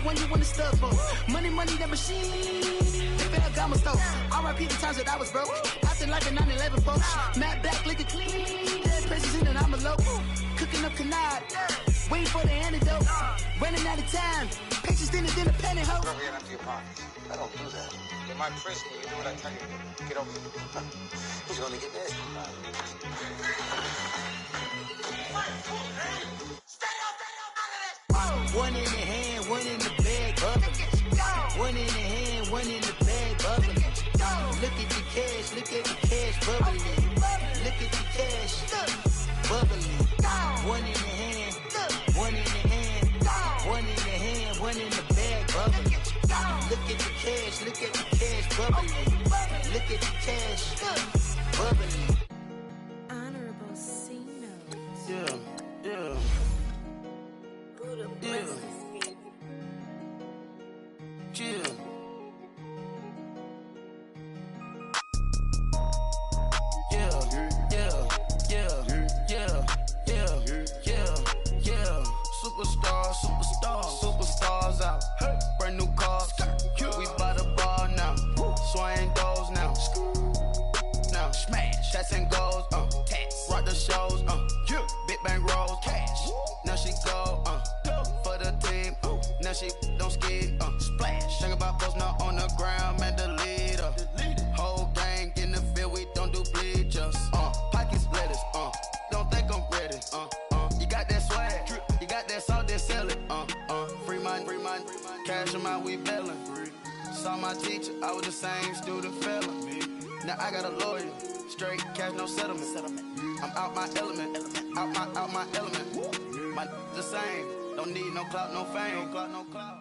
one you want to stuff for. Money, that machine. If I got my stuff. R.I.P. the times that I was broke. Acting like a 9/11 folks. Matte black, liquor clean. Dead places in and I'm a local. Cooking up canard. Waiting for the antidote. Running out of time. Patience thinner than a penny hoe. Go ahead, empty your pockets. I don't do that. In my prison, you do what I tell you to. Get over here. He's gonna get nasty. One in the hand, one in the bag, bubbling. One in the hand, one in the bag, bubbling. Look at the cash, bubbling. Look at the cash, bubbling. One in the hand, one in the hand, one in the hand, one in the bag, bubbling. Look at the cash, bubbling. Look at the cash, bubbling. Honorable C notes. Yeah. Chill. Superstars out. Brand new cars. We by the bar now. Swaying doors now. Now smash. Shots and goals. Rock the shows. Big bang rolls. Cash. Now she go. For the team. Now she don't skid. Splash. Think about post now on the ground. Man, the leader. Whole gang in the field. We don't do bleachers. Pockets lettuce. Don't think I'm ready. You got that swag. You got that salt, then sell it. Free mind. Cash them out, we bailin'. Saw my teacher, I was the same student fella. Now I got a lawyer. Straight cash, no settlement. I'm out my element. Out my element. My the same. Don't need no clout, no fame. No clout.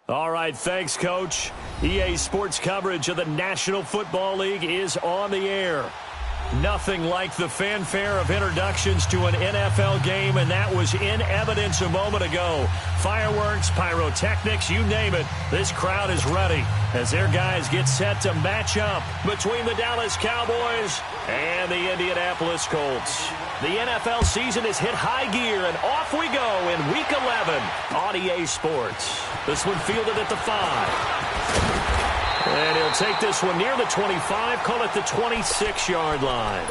All right, thanks, Coach. EA Sports coverage of the National Football League is on the air. Nothing like the fanfare of introductions to an NFL game, and that was in evidence a moment ago. Fireworks, pyrotechnics, you name it. This crowd is ready as their guys get set to match up between the Dallas Cowboys and the Indianapolis Colts. The NFL season has hit high gear, and off we go in Week 11 on EA Sports. This one fielded at the 5. And he'll take this one near the 25, call it the 26-yard line.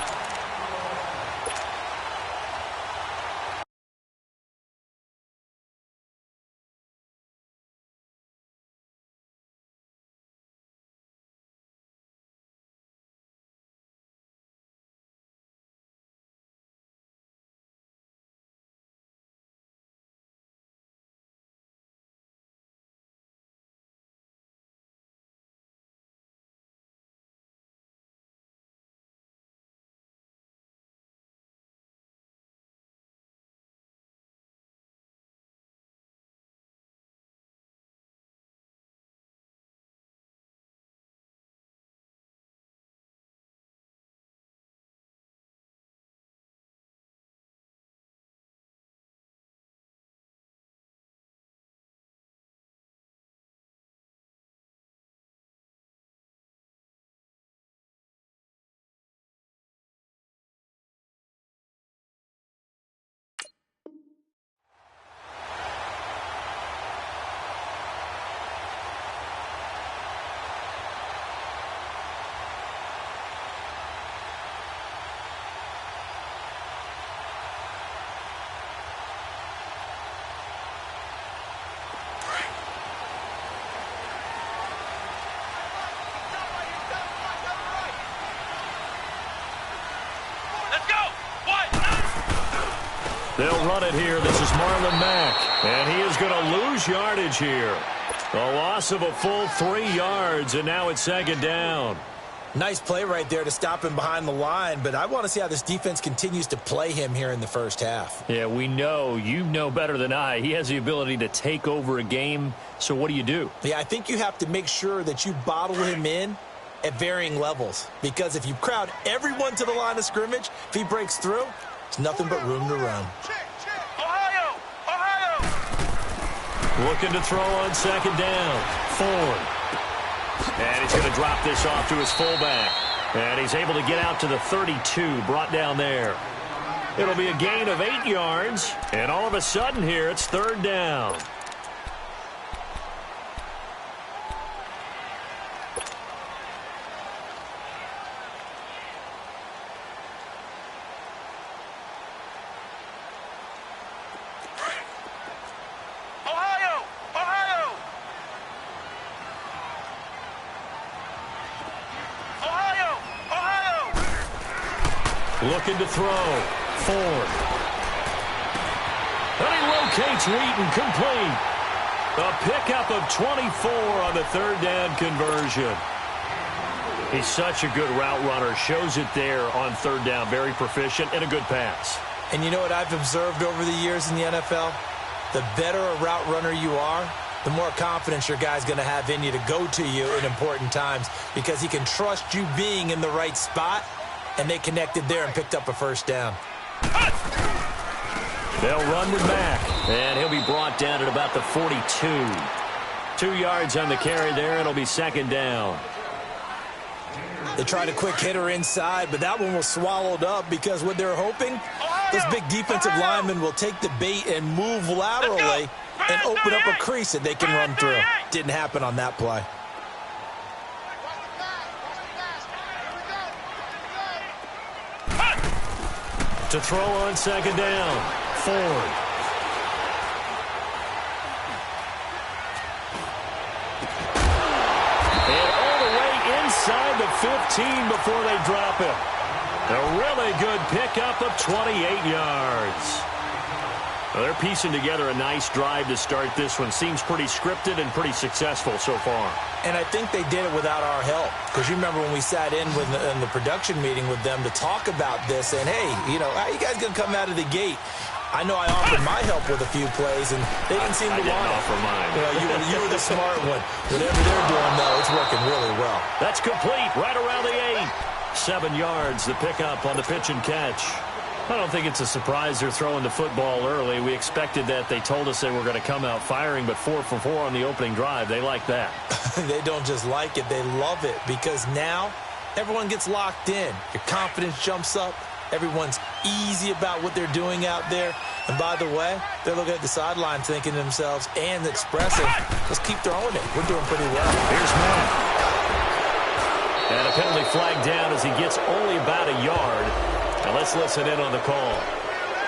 They'll run it here. This is Marlon Mack, and he is going to lose yardage here. A loss of a full 3 yards, and now it's second down. Nice play right there to stop him behind the line, but I want to see how this defense continues to play him here in the first half. Yeah, we know. You know better than I. He has the ability to take over a game, so what do? Yeah, I think you have to make sure that you bottle him in at varying levels, because if you crowd everyone to the line of scrimmage, if he breaks through, it's nothing but room to run. Ohio! Looking to throw on second down. Ford. And he's going to drop this off to his fullback. And he's able to get out to the 32, brought down there. It'll be a gain of 8 yards. And all of a sudden here, it's third down. Looking to throw. Ford. And he locates Wheaton, complete. A pickup of 24 on the third down conversion. He's such a good route runner. Shows it there on third down. Very proficient and a good pass. And you know what I've observed over the years in the NFL? The better a route runner you are, the more confidence your guy's going to have in you to go to you in important times because he can trust you being in the right spot, and they connected there and picked up a first down. They'll run with Mack, and he'll be brought down at about the 42. 2 yards on the carry there. It'll be second down. They tried a quick hitter inside, but that one was swallowed up because what they're hoping, those big defensive linemen will take the bait and move laterally and open up a crease that they can run through. Didn't happen on that play. To throw on second down, Ford. And all the way inside the 15 before they drop it. A really good pickup of 28 yards. Well, they're piecing together a nice drive to start this one. Seems pretty scripted and pretty successful so far. And I think they did it without our help. Because you remember when we sat in the production meeting with them to talk about this, and hey, you know, how you guys going to come out of the gate? I know I offered my help with a few plays, and they didn't seem to want it. I didn't offer mine. You were the smart one. Whatever they're doing, though, it's working really well. That's complete right around the 8. 7 yards, the pickup on the pitch and catch. I don't think it's a surprise they're throwing the football early. We expected that. They told us they were going to come out firing, but 4 for 4 on the opening drive. They like that. They don't just like it. They love it because now everyone gets locked in. Your confidence jumps up. Everyone's easy about what they're doing out there. And by the way, they're looking at the sideline thinking to themselves and expressing, let's keep throwing it. We're doing pretty well. Here's Matt. And a penalty flag down as he gets only about a yard. And let's listen in on the call.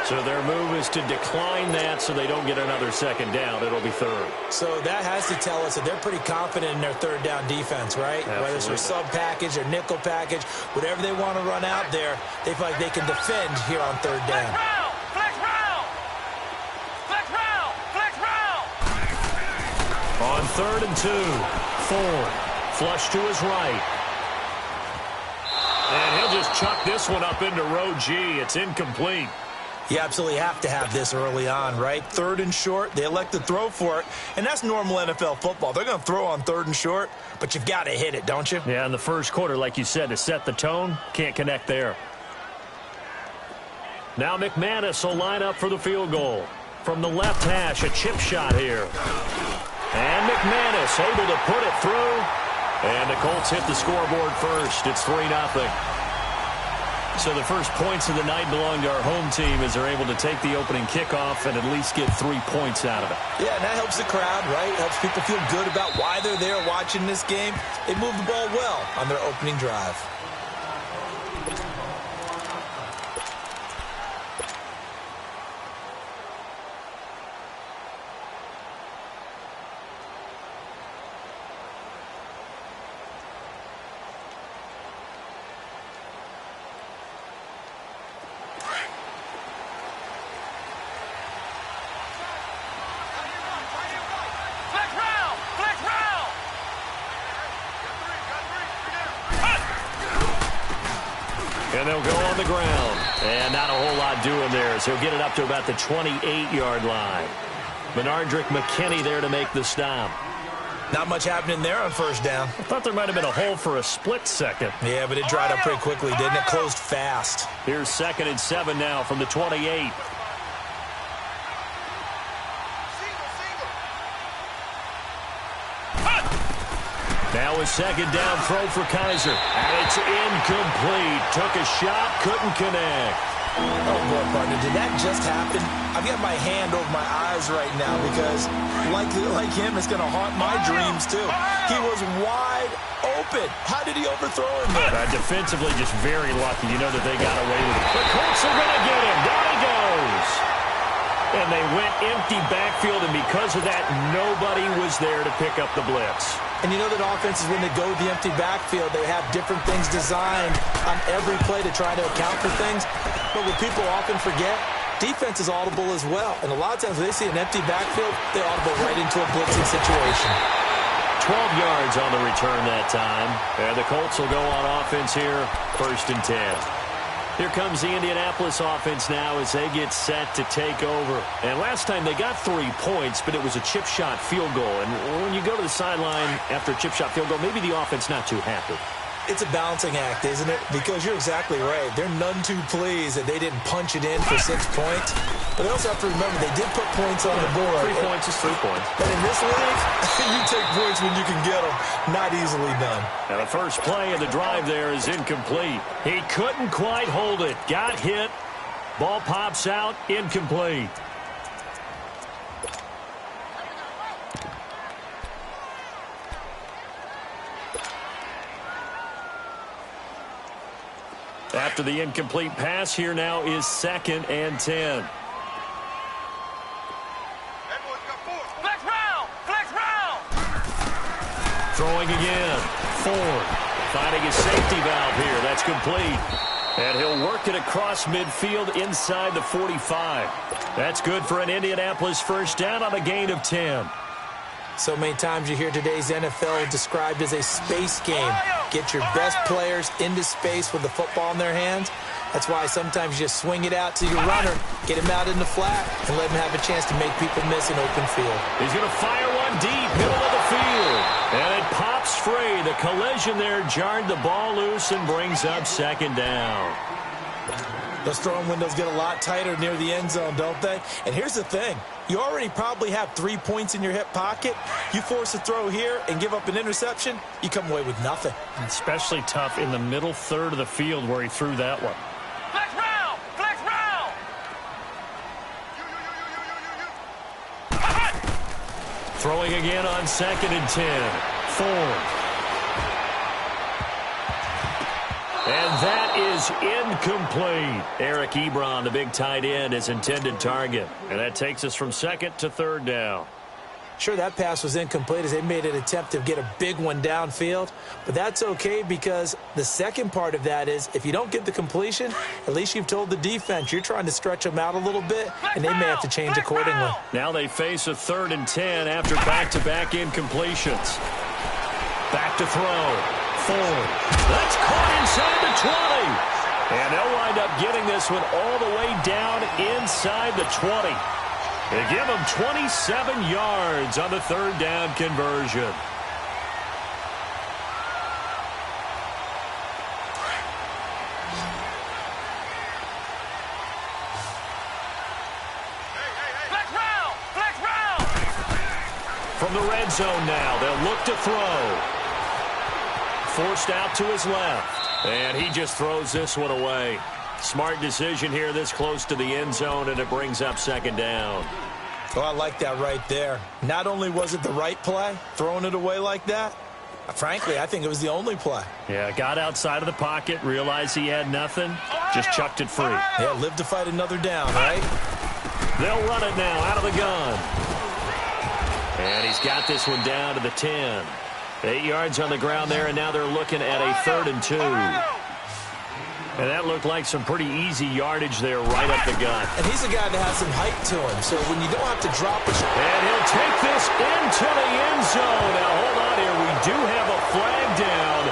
So their move is to decline that so they don't get another second down. It'll be third. So that has to tell us that they're pretty confident in their third down defense, right? Absolutely. Whether it's their sub package or nickel package, whatever they want to run out there, they feel like they can defend here on third down. Flex route! Flex route! Flex route! On 3rd and 2, Ford. Flush to his right. And he'll just chuck this one up into row G. It's incomplete. You absolutely have to have this early on, right? 3rd and short, they elect to throw for it, and that's normal NFL football. They're going to throw on 3rd and short, but you've got to hit it, don't you? Yeah, in the first quarter, like you said, to set the tone, can't connect there. Now McManus will line up for the field goal. From the left hash, a chip shot here. And McManus able to put it through. And the Colts hit the scoreboard first. It's 3-0. So the first points of the night belong to our home team as they're able to take the opening kickoff and at least get 3 points out of it. Yeah, and that helps the crowd, right? Helps people feel good about why they're there watching this game. They moved the ball well on their opening drive. And they'll go on the ground. And not a whole lot doing there, so he'll get it up to about the 28-yard line. Benardrick McKinney there to make the stop. Not much happening there on first down. I thought there might have been a hole for a split second. Yeah, but it dried up pretty quickly, didn't it? Closed fast. Here's 2nd and 7 now from the 28. Now a 2nd down throw for Kaiser. And it's incomplete. Took a shot, couldn't connect. Oh, boy, partner, did that just happen? I've got my hand over my eyes right now because, like him, it's going to haunt my dreams, too. He was wide open. How did he overthrow him there? Defensively, just very lucky. You know that they got away with it. The Colts are going to get him. Down he goes. And they went empty backfield, and because of that, nobody was there to pick up the blitz. And you know that offenses, when they go to the empty backfield, they have different things designed on every play to try to account for things. But what people often forget, defense is audible as well. And a lot of times when they see an empty backfield, they audible right into a blitzing situation. 12 yards on the return that time. And the Colts will go on offense here, 1st and 10. Here comes the Indianapolis offense now as they get set to take over. And last time they got 3 points, but it was a chip shot field goal. And when you go to the sideline after a chip shot field goal, maybe the offense not too happy. It's a balancing act, isn't it? Because you're exactly right. They're none too pleased that they didn't punch it in for 6 points. But they also have to remember they did put points on the board. 3 points is 3 points. And in this league, you take points when you can get them. Not easily done. And the first play of the drive there is incomplete. He couldn't quite hold it. Got hit. Ball pops out. Incomplete. After the incomplete pass, here now is 2nd and 10. Flex round! Flex round! Throwing again. Ford finding his safety valve here. That's complete. And he'll work it across midfield inside the 45. That's good for an Indianapolis first down on a gain of 10. So many times you hear today's NFL described as a space game. Get your best players into space with the football in their hands. That's why sometimes you just swing it out to your runner, get him out in the flat, and let him have a chance to make people miss an open field. He's going to fire one deep, middle of the field. And it pops free. The collision there jarred the ball loose and brings up 2nd down. Those throwing windows get a lot tighter near the end zone, don't they? And here's the thing. You already probably have 3 points in your hip pocket. You force a throw here and give up an interception, you come away with nothing. Especially tough in the middle third of the field where he threw that one. Flex round! Flex round! Throwing again on 2nd and 10. Ford. And that is incomplete. Eric Ebron, the big tight end, is intended target. And that takes us from 2nd to 3rd down. Sure, that pass was incomplete as they made an attempt to get a big one downfield. But that's okay because the second part of that is if you don't get the completion, at least you've told the defense you're trying to stretch them out a little bit, and they may have to change accordingly. Now they face a 3rd and 10 after back-to-back incompletions. Back to throw. Ford. That's caught inside the 20. And they'll wind up getting this one all the way down inside the 20. They give them 27 yards on the 3rd down conversion. Flex round! Flex round! From the red zone now, they'll look to throw. Forced out to his left. And he just throws this one away. Smart decision here this close to the end zone, and it brings up 2nd down. Oh, I like that right there. Not only was it the right play, throwing it away like that, frankly, I think it was the only play. Yeah, got outside of the pocket, realized he had nothing, just chucked it free. Yeah, live to fight another down, right? They'll run it now out of the gun. And he's got this one down to the 10. 8 yards on the ground there, and now they're looking at a 3rd and 2. And that looked like some pretty easy yardage there right up the gut. And he's a guy that has some height to him, so when you don't have to drop a shot. And he'll take this into the end zone. Now, hold on here. We do have a flag down.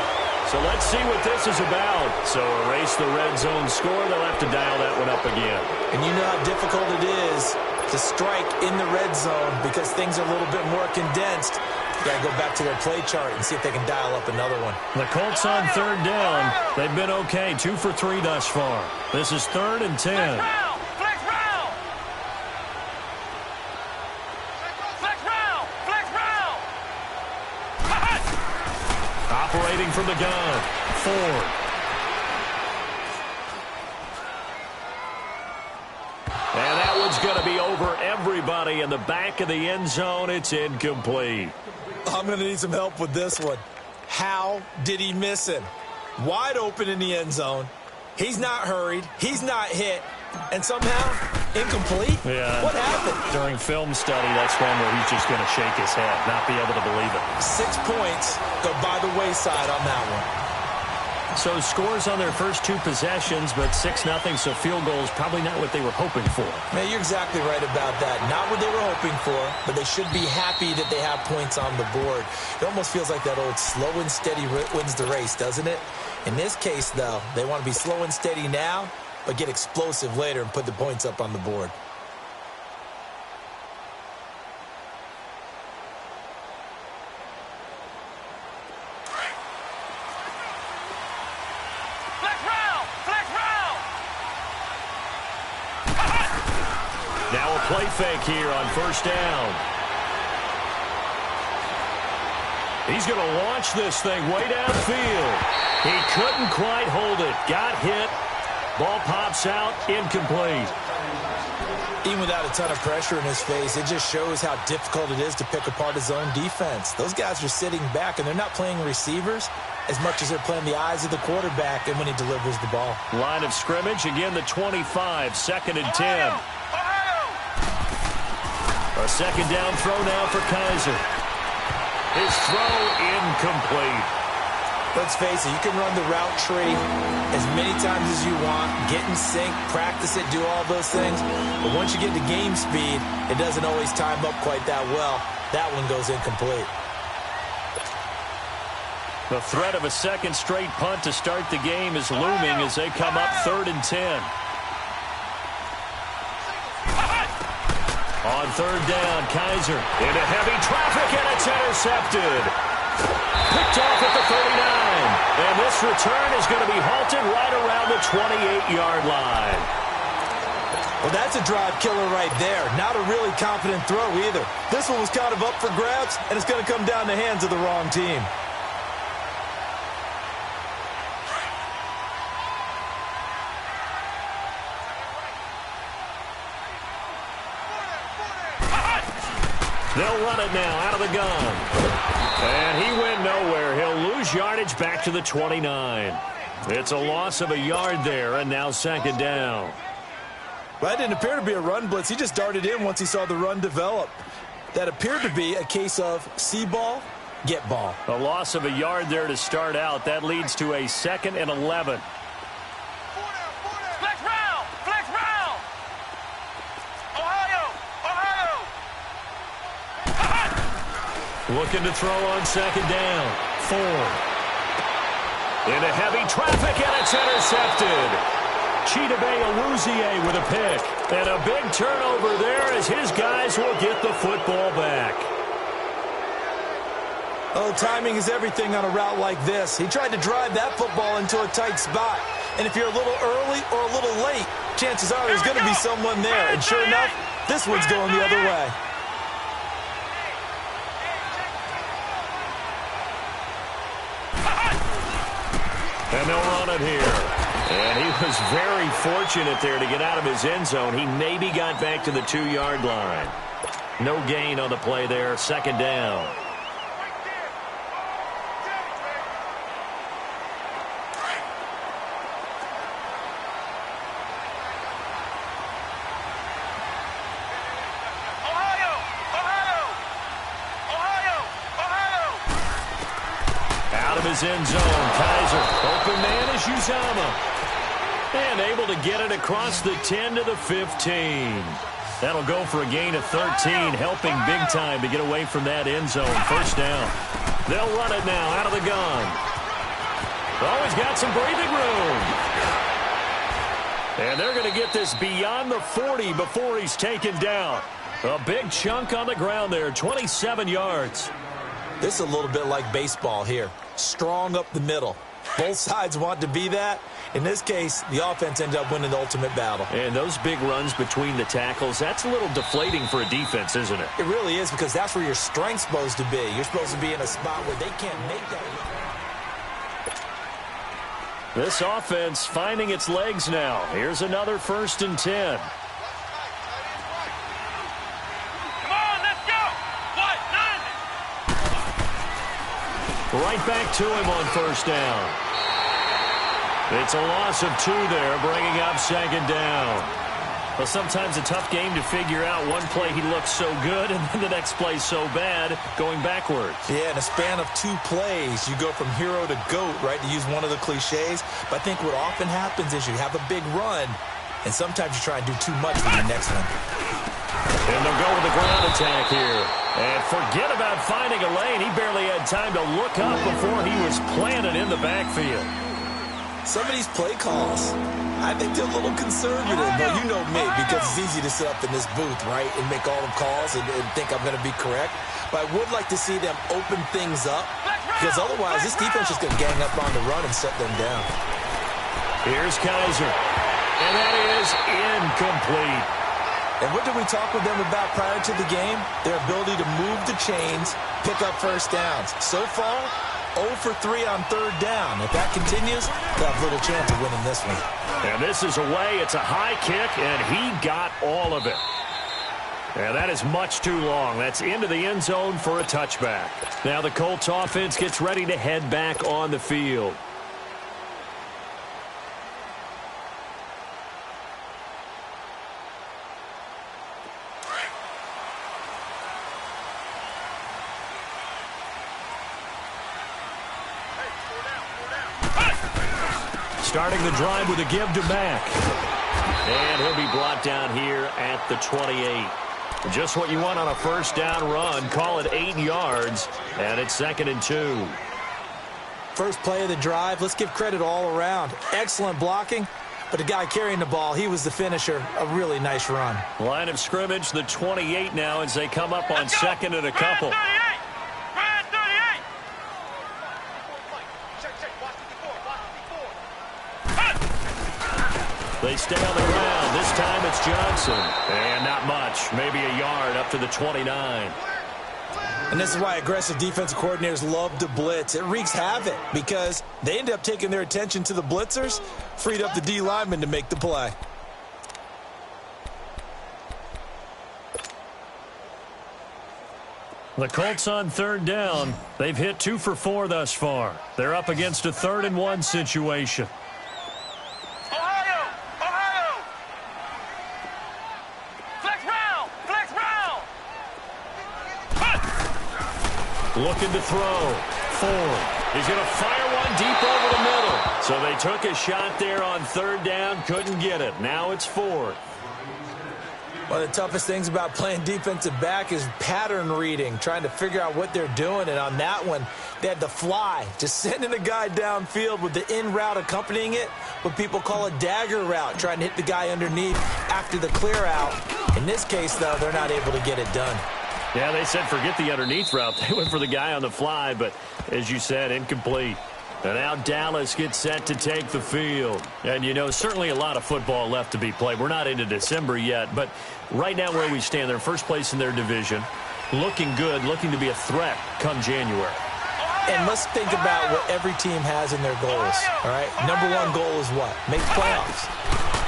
So let's see what this is about. So erase the red zone score. They'll have to dial that one up again. And you know how difficult it is to strike in the red zone because things are a little bit more condensed. You got to go back to their play chart and see if they can dial up another one. The Colts on 3rd down. They've been okay. 2 for 3 thus far. This is 3rd and 10. Flex round! Flex round! Flex round! Operating from the gun. Ford. And that one's going to be over everybody in the back of the end zone. It's incomplete. I'm going to need some help with this one. How did he miss him? Wide open in the end zone. He's not hurried. He's not hit. and somehow incomplete? Yeah. What happened? During film study, that's one where he's just going to shake his head, not be able to believe it. 6 points go by the wayside on that one. So scores on their first 2 possessions, but 6-0, so field goals probably not what they were hoping for. Man, you're exactly right about that. Not what they were hoping for, but they should be happy that they have points on the board. It almost feels like that old slow and steady wins the race, doesn't it? In this case, though, they want to be slow and steady now, but get explosive later and put the points up on the board. Now a play fake here on first down. He's going to launch this thing way downfield. He couldn't quite hold it. Got hit. Ball pops out. Incomplete. Even without a ton of pressure in his face, it just shows how difficult it is to pick apart his own defense. Those guys are sitting back, and they're not playing receivers as much as they're playing the eyes of the quarterback and when he delivers the ball. Line of scrimmage, again the 25, 2nd and 10. A second down throw now for Kaiser. His throw incomplete. Let's face it, you can run the route tree as many times as you want, get in sync, practice it, do all those things. But once you get to game speed, it doesn't always time up quite that well. That one goes incomplete. The threat of a second straight punt to start the game is looming as they come up 3rd and 10. On 3rd down, Kaiser into heavy traffic, and it's intercepted. Picked off at the 39. And this return is going to be halted right around the 28-yard line. Well, that's a drive killer right there. Not a really confident throw either. This one was kind of up for grabs, and it's going to come down the hands of the wrong team. They'll run it now out of the gun. And he went nowhere. He'll lose yardage back to the 29. It's a loss of a yard there, and now 2nd down. Well, that didn't appear to be a run blitz. He just darted in once he saw the run develop. That appeared to be a case of see ball, get ball. A loss of a yard there to start out. That leads to a 2nd and 11. Flex round! Flex round! Ohio! Looking to throw on 2nd down. Ford. Into heavy traffic, and it's intercepted. Chidobe Awuzie with a pick. And a big turnover there as his guys will get the football back. Oh, timing is everything on a route like this. He tried to drive that football into a tight spot. And if you're a little early or a little late, chances are there's going to be someone there. And sure enough, this one's going the other way. And they'll run it here. And he was very fortunate there to get out of his end zone. He maybe got back to the 2-yard line. No gain on the play there. 2nd down. Out of his end zone, Kaiser. Open man is Uzama. And able to get it across the 10 to the 15. That'll go for a gain of 13, helping big time to get away from that end zone. 1st down. They'll run it now out of the gun. Oh, he's got some breathing room. And they're going to get this beyond the 40 before he's taken down. A big chunk on the ground there, 27 yards. This is a little bit like baseball here. Strong up the middle. Both sides want to be that. In this case, the offense ended up winning the ultimate battle. And those big runs between the tackles, that's a little deflating for a defense, isn't it? It really is, because that's where your strength's supposed to be. You're supposed to be in a spot where they can't make that. This offense finding its legs now. Here's another 1st and 10. Come on, let's go! What? 9! Right back to him on 1st down. It's a loss of 2 there, bringing up second down. Well, sometimes a tough game to figure out. One play he looks so good, and then the next play so bad, going backwards. Yeah, in a span of 2 plays, you go from hero to GOAT, right, to use one of the cliches. But I think what often happens is you have a big run, and sometimes you try and do too much with your next one. And they'll go with the ground attack here. And forget about finding a lane. He barely had time to look up before he was planted in the backfield. Some of these play calls, I think they're a little conservative. But you know me, because it's easy to sit up in this booth, right, and make all the calls and think I'm going to be correct. But I would like to see them open things up, because otherwise this defense is going to gang up on the run and shut them down. Here's Kaiser. And that is incomplete. And what did we talk with them about prior to the game? Their ability to move the chains, pick up first downs. So far, 0 for 3 on third down. If that continues, they'll have little chance of winning this one. And this is away. It's a high kick, and he got all of it. And that is much too long. That's into the end zone for a touchback. Now the Colts offense gets ready to head back on the field. Starting the drive with a give to Mack. And he'll be brought down here at the 28. Just what you want on a first down run. Call it 8 yards. And it's 2nd and 2. First play of the drive. Let's give credit all around. Excellent blocking. But the guy carrying the ball, he was the finisher. A really nice run. Line of scrimmage, the 28 now as they come up on 2nd and a couple. They stay on the ground. This time it's Johnson. And not much. Maybe a yard up to the 29. And this is why aggressive defensive coordinators love to blitz. It wreaks havoc because they end up taking their attention to the blitzers, freed up the D lineman to make the play. The Colts on third down. They've hit 2 for 4 thus far. They're up against a 3rd and 1 situation. Looking to throw. Ford. He's going to fire one deep over the middle. So they took a shot there on third down. Couldn't get it. Now it's Ford. One of the toughest things about playing defensive back is pattern reading, trying to figure out what they're doing. And on that one, they had the fly, just sending a guy downfield with the in route accompanying it, what people call a dagger route, trying to hit the guy underneath after the clear out. In this case, though, they're not able to get it done. Yeah, they said forget the underneath route. They went for the guy on the fly, but as you said, incomplete. And now Dallas gets set to take the field. And, you know, certainly a lot of football left to be played. We're not into December yet, but right now where we stand, they're first place in their division. Looking good, looking to be a threat come January. And let's think about what every team has in their goals, all right? Number 1 goal is what? Make playoffs.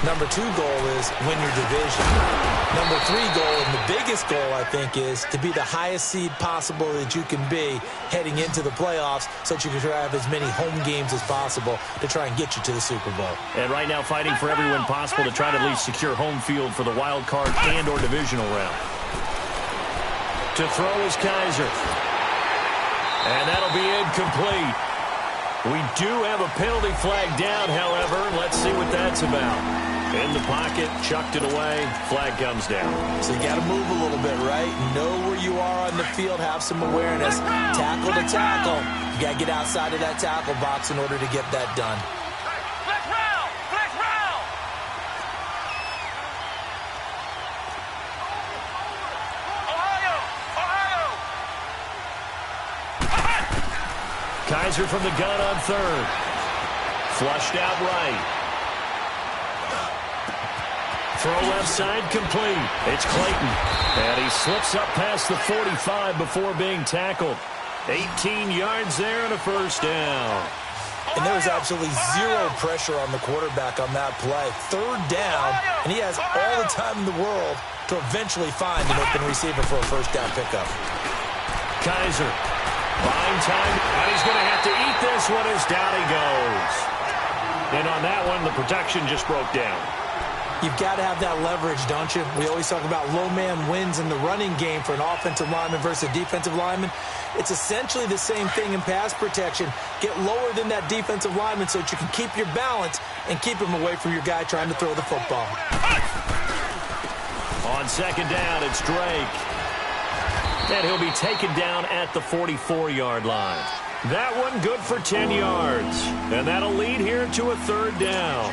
Number 2 goal is win your division. Number 3 goal, and the biggest goal, I think, is to be the highest seed possible that you can be heading into the playoffs so that you can have as many home games as possible to try and get you to the Super Bowl. And right now fighting for every win possible to try to at least secure home field for the wild card and or divisional round. To throw is Kaiser. And that'll be incomplete. We do have a penalty flag down, however. Let's see what that's about. In the pocket, chucked it away, flag comes down. So you got to move a little bit, right? Know where you are on the field, have some awareness. Tackle to tackle. You got to get outside of that tackle box in order to get that done. Flex round! Flex round! Ohio! Ohio! Kaiser from the gun on third. Flushed out right. Throw left side complete. It's Clayton. And he slips up past the 45 before being tackled. 18 yards there and a first down. And there was absolutely zero pressure on the quarterback on that play. Third down, and he has all the time in the world to eventually find an open receiver for a first down pickup. Kaiser. Buying time, and he's going to have to eat this one as down he goes. And on that one, the protection just broke down. You've got to have that leverage, don't you? We always talk about low man wins in the running game for an offensive lineman versus a defensive lineman. It's essentially the same thing in pass protection. Get lower than that defensive lineman so that you can keep your balance and keep him away from your guy trying to throw the football. On second down, it's Drake. And he'll be taken down at the 44-yard line. That one good for 10 yards. And that'll lead here to a third down.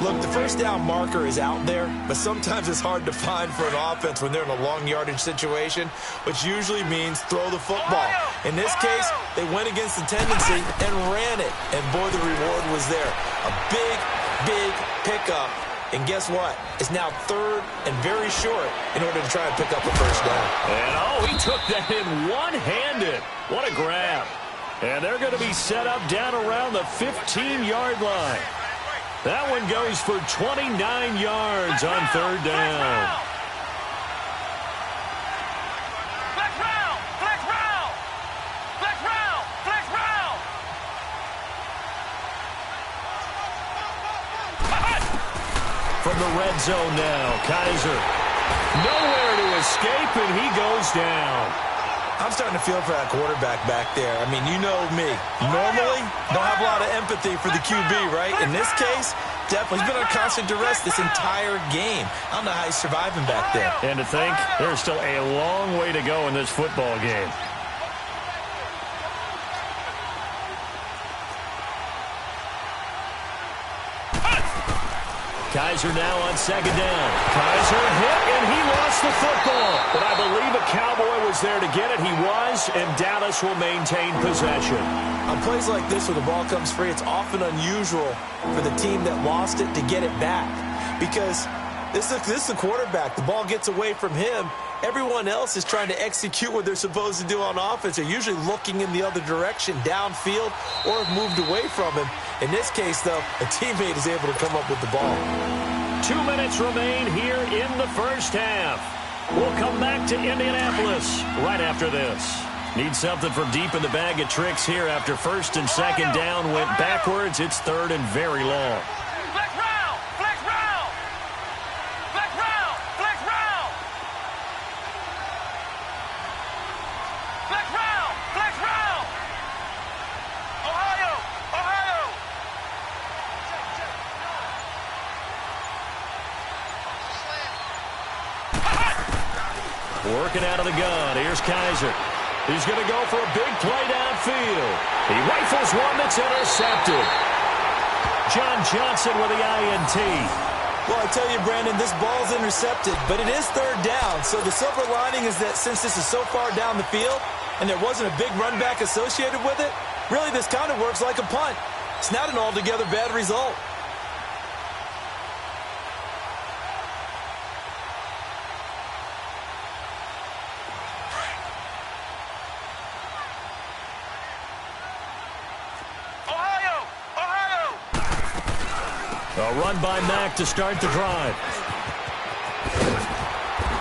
Look, the first down marker is out there, but sometimes it's hard to find for an offense when they're in a long yardage situation, which usually means throw the football. In this case, they went against the tendency and ran it. And, boy, the reward was there. A big, big pickup. And guess what? It's now third and very short in order to try and pick up a first down. And, he took that in one-handed. What a grab. And they're going to be set up down around the 15-yard line. That one goes for 29 yards on third down. Flex round! Flex round! Flex round! Flex round! From the red zone now, Kaiser. Nowhere to escape, and he goes down. I'm starting to feel for that quarterback back there. I mean, you know me. Normally, don't have a lot of empathy for the QB, right? In this case, definitely. He's been on constant duress this entire game. I don't know how he's surviving back there. And to think, there's still a long way to go in this football game. Kaiser now on second down. Kaiser hit, and he lost the football. But I believe a Cowboy was there to get it. He was, and Dallas will maintain possession. On plays like this where the ball comes free, it's often unusual for the team that lost it to get it back. Because this is the quarterback. The ball gets away from him. Everyone else is trying to execute what they're supposed to do on offense. They're usually looking in the other direction, downfield, or have moved away from him. In this case, though, a teammate is able to come up with the ball. 2 minutes remain here in the first half. We'll come back to Indianapolis right after this. Need something from deep in the bag of tricks here after first and second down went backwards. It's third and very long. Flex round! Flex round! Flex round! Flex round! Flex round! Flex round! Ohio! Ohio! Working out of the gun. Here's Kaiser. He's going to go for a big play downfield. He rifles one that's intercepted. John Johnson with the INT. Well, I tell you, Brandon, this ball's intercepted, but it is third down. So the silver lining is that since this is so far down the field and there wasn't a big run back associated with it, really this kind of works like a punt. It's not an altogether bad result. A run by Mack to start the drive.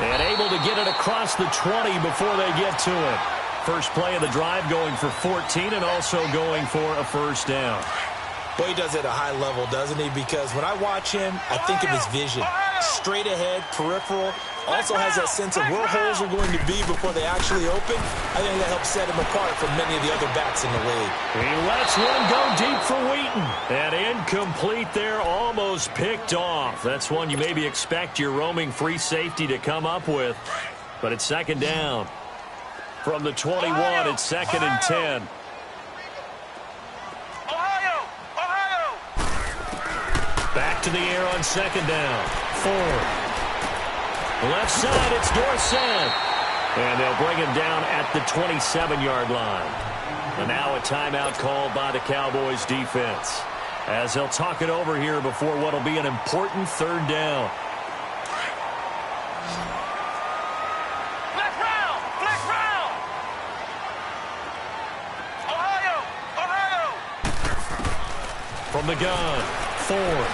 And able to get it across the 20 before they get to it. First play of the drive going for 14 and also going for a first down. Boy, he does it at a high level, doesn't he? Because when I watch him, I think of his vision. Straight ahead, peripheral. Also has that sense of where holes are going to be before they actually open. I think that helps set him apart from many of the other backs in the league. He lets one go deep for Wheaton. And incomplete there, almost picked off. That's one you maybe expect your roaming free safety to come up with. But it's second down. From the 21, it's second and 10. Back to the air on second down. Ford. Left side, it's Dorsett. And they'll bring him down at the 27-yard line. And now a timeout called by the Cowboys defense, as they'll talk it over here before what will be an important third down. Flex round! Flex round! Ohio! Ohio! From the gun, Ford.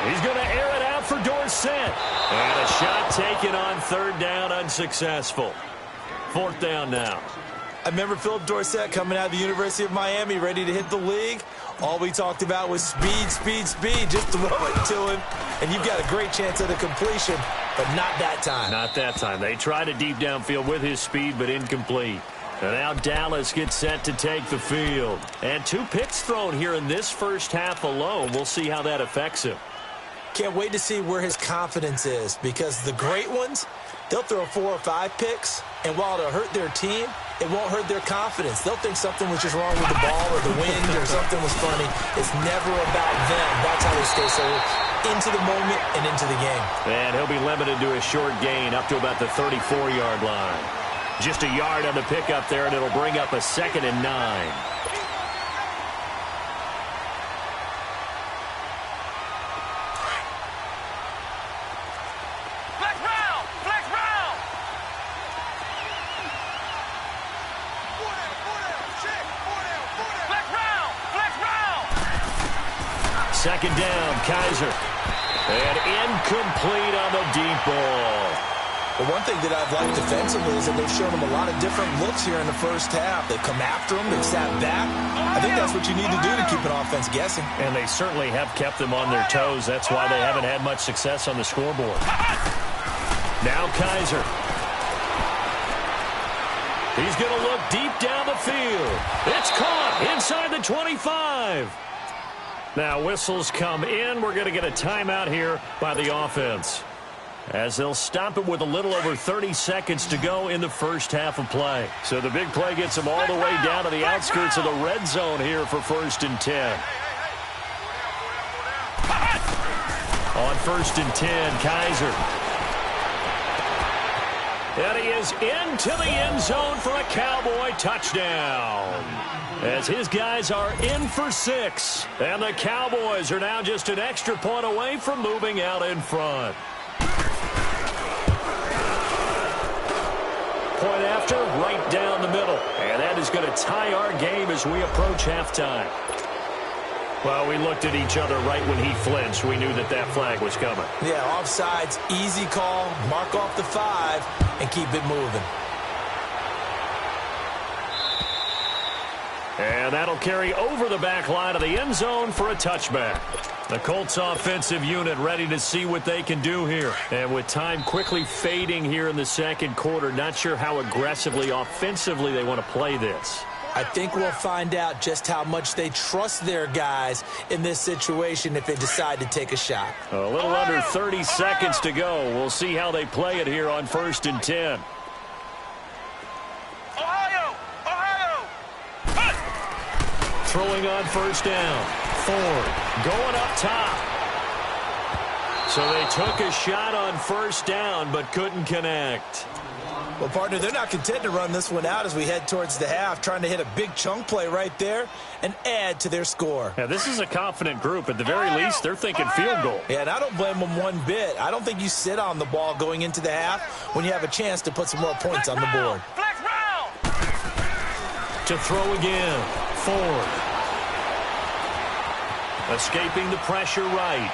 He's going to air it out for Dorsett. And a shot taken on third down, unsuccessful. Fourth down now. I remember Philip Dorsett coming out of the University of Miami, ready to hit the league. All we talked about was speed, speed, speed. Just throw it to him, and you've got a great chance at a completion, but not that time. Not that time. They tried a deep downfield with his speed, but incomplete. And now Dallas gets set to take the field. And 2 picks thrown here in this first half alone. We'll see how that affects him. Can't wait to see where his confidence is, because the great ones, they'll throw 4 or 5 picks, and while it'll hurt their team, it won't hurt their confidence. They'll think something was just wrong with the ball or the wind or something was funny. It's never about them. That's how they stay so into the moment and into the game. And he'll be limited to a short gain up to about the 34-yard line. Just a yard on the pickup there, and it'll bring up a 2nd and 9. Second down, Kaiser. And incomplete on the deep ball. Well, one thing that I've liked defensively is that they've shown him a lot of different looks here in the first half. They've come after him. They've sat back. I think that's what you need to do to keep an offense guessing. And they certainly have kept them on their toes. That's why they haven't had much success on the scoreboard. Now Kaiser. He's going to look deep down the field. It's caught inside the 25. Now whistles come in. We're going to get a timeout here by the offense, as they'll stop it with a little over 30 seconds to go in the first half of play. So the big play gets them all the way down to the outskirts of the red zone here for 1st and 10. On 1st and 10, Kaiser. And he is into the end zone for a Cowboy touchdown, as his guys are in for 6. And the Cowboys are now just an extra point away from moving out in front. Point after, right down the middle. And that is going to tie our game as we approach halftime. Well, we looked at each other right when he flinched. We knew that that flag was coming. Yeah, offsides, easy call, mark off the 5, and keep it moving. And that'll carry over the back line of the end zone for a touchback. The Colts offensive unit ready to see what they can do here. And with time quickly fading here in the second quarter, not sure how aggressively, offensively they want to play this. I think we'll find out just how much they trust their guys in this situation if they decide to take a shot. A little under 30 seconds to go. We'll see how they play it here on 1st and 10. Throwing on 1st down. Ford going up top. So they took a shot on 1st down but couldn't connect. Well, partner, they're not content to run this one out as we head towards the half, trying to hit a big chunk play right there and add to their score. Yeah, this is a confident group. At the very least, they're thinking field goal. Yeah, and I don't blame them one bit. I don't think you sit on the ball going into the half when you have a chance to put some more points on the board. To throw again. Ford. Escaping the pressure right.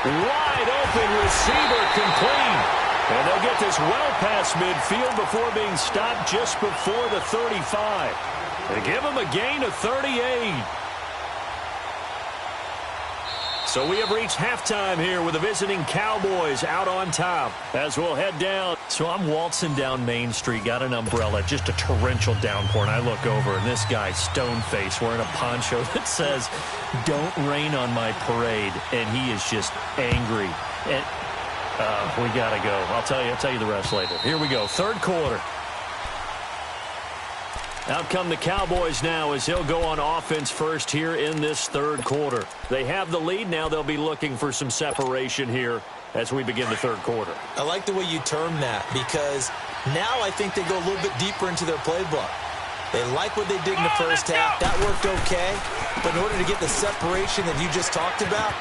Wide open receiver complete. And they'll get this well past midfield before being stopped just before the 35. They give them a gain of 38. So we have reached halftime here with the visiting Cowboys out on top as we'll head down. So I'm waltzing down Main Street, got an umbrella, just a torrential downpour, and I look over, and this guy, stone-faced, wearing a poncho that says, "Don't rain on my parade," and he is just angry. And we got to go. I'll tell you the rest later. Here we go. Third quarter. Out come the Cowboys now as he'll go on offense first here in this third quarter. They have the lead. Now they'll be looking for some separation here as we begin the third quarter. I like the way you term that, because now I think they go a little bit deeper into their playbook. They like what they did in the first half. That worked okay. But in order to get the separation that you just talked about,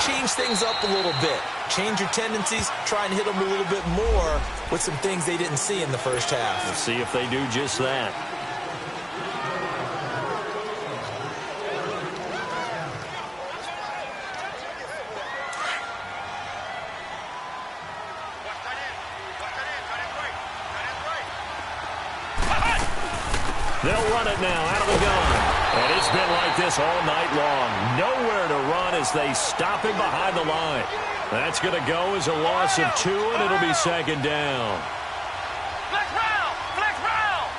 change things up a little bit. Change your tendencies. Try and hit them a little bit more with some things they didn't see in the first half. We'll see if they do just that. They'll run it now out of the gun. And it's been like this all night long. Nowhere to run as they stop him behind the line. That's going to go as a loss of 2, and it'll be second down. Flex round! Flex round!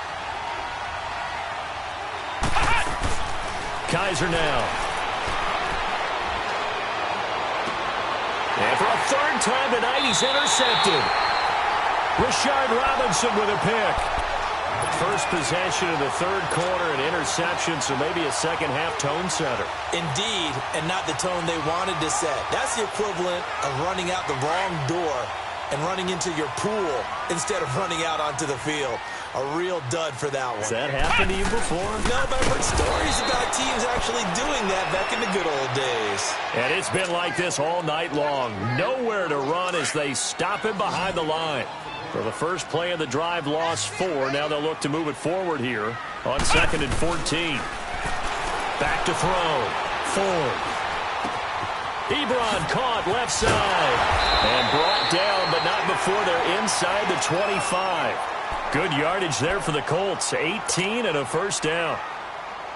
Kaiser now. And for a third time tonight, he's intercepted. Rashard Robinson with a pick. First possession of the third quarter, an interception, so maybe a second-half tone setter. Indeed, and not the tone they wanted to set. That's the equivalent of running out the wrong door and running into your pool instead of running out onto the field. A real dud for that one. Has that happened to you before? No, but I've heard stories about teams actually doing that back in the good old days. And it's been like this all night long. Nowhere to run as they stop him behind the line. For the first play of the drive, loss 4. Now they'll look to move it forward here on 2nd and 14. Back to throw. Ford. Ebron caught left side. And brought down, but not before they're inside the 25. Good yardage there for the Colts. 18 and a first down.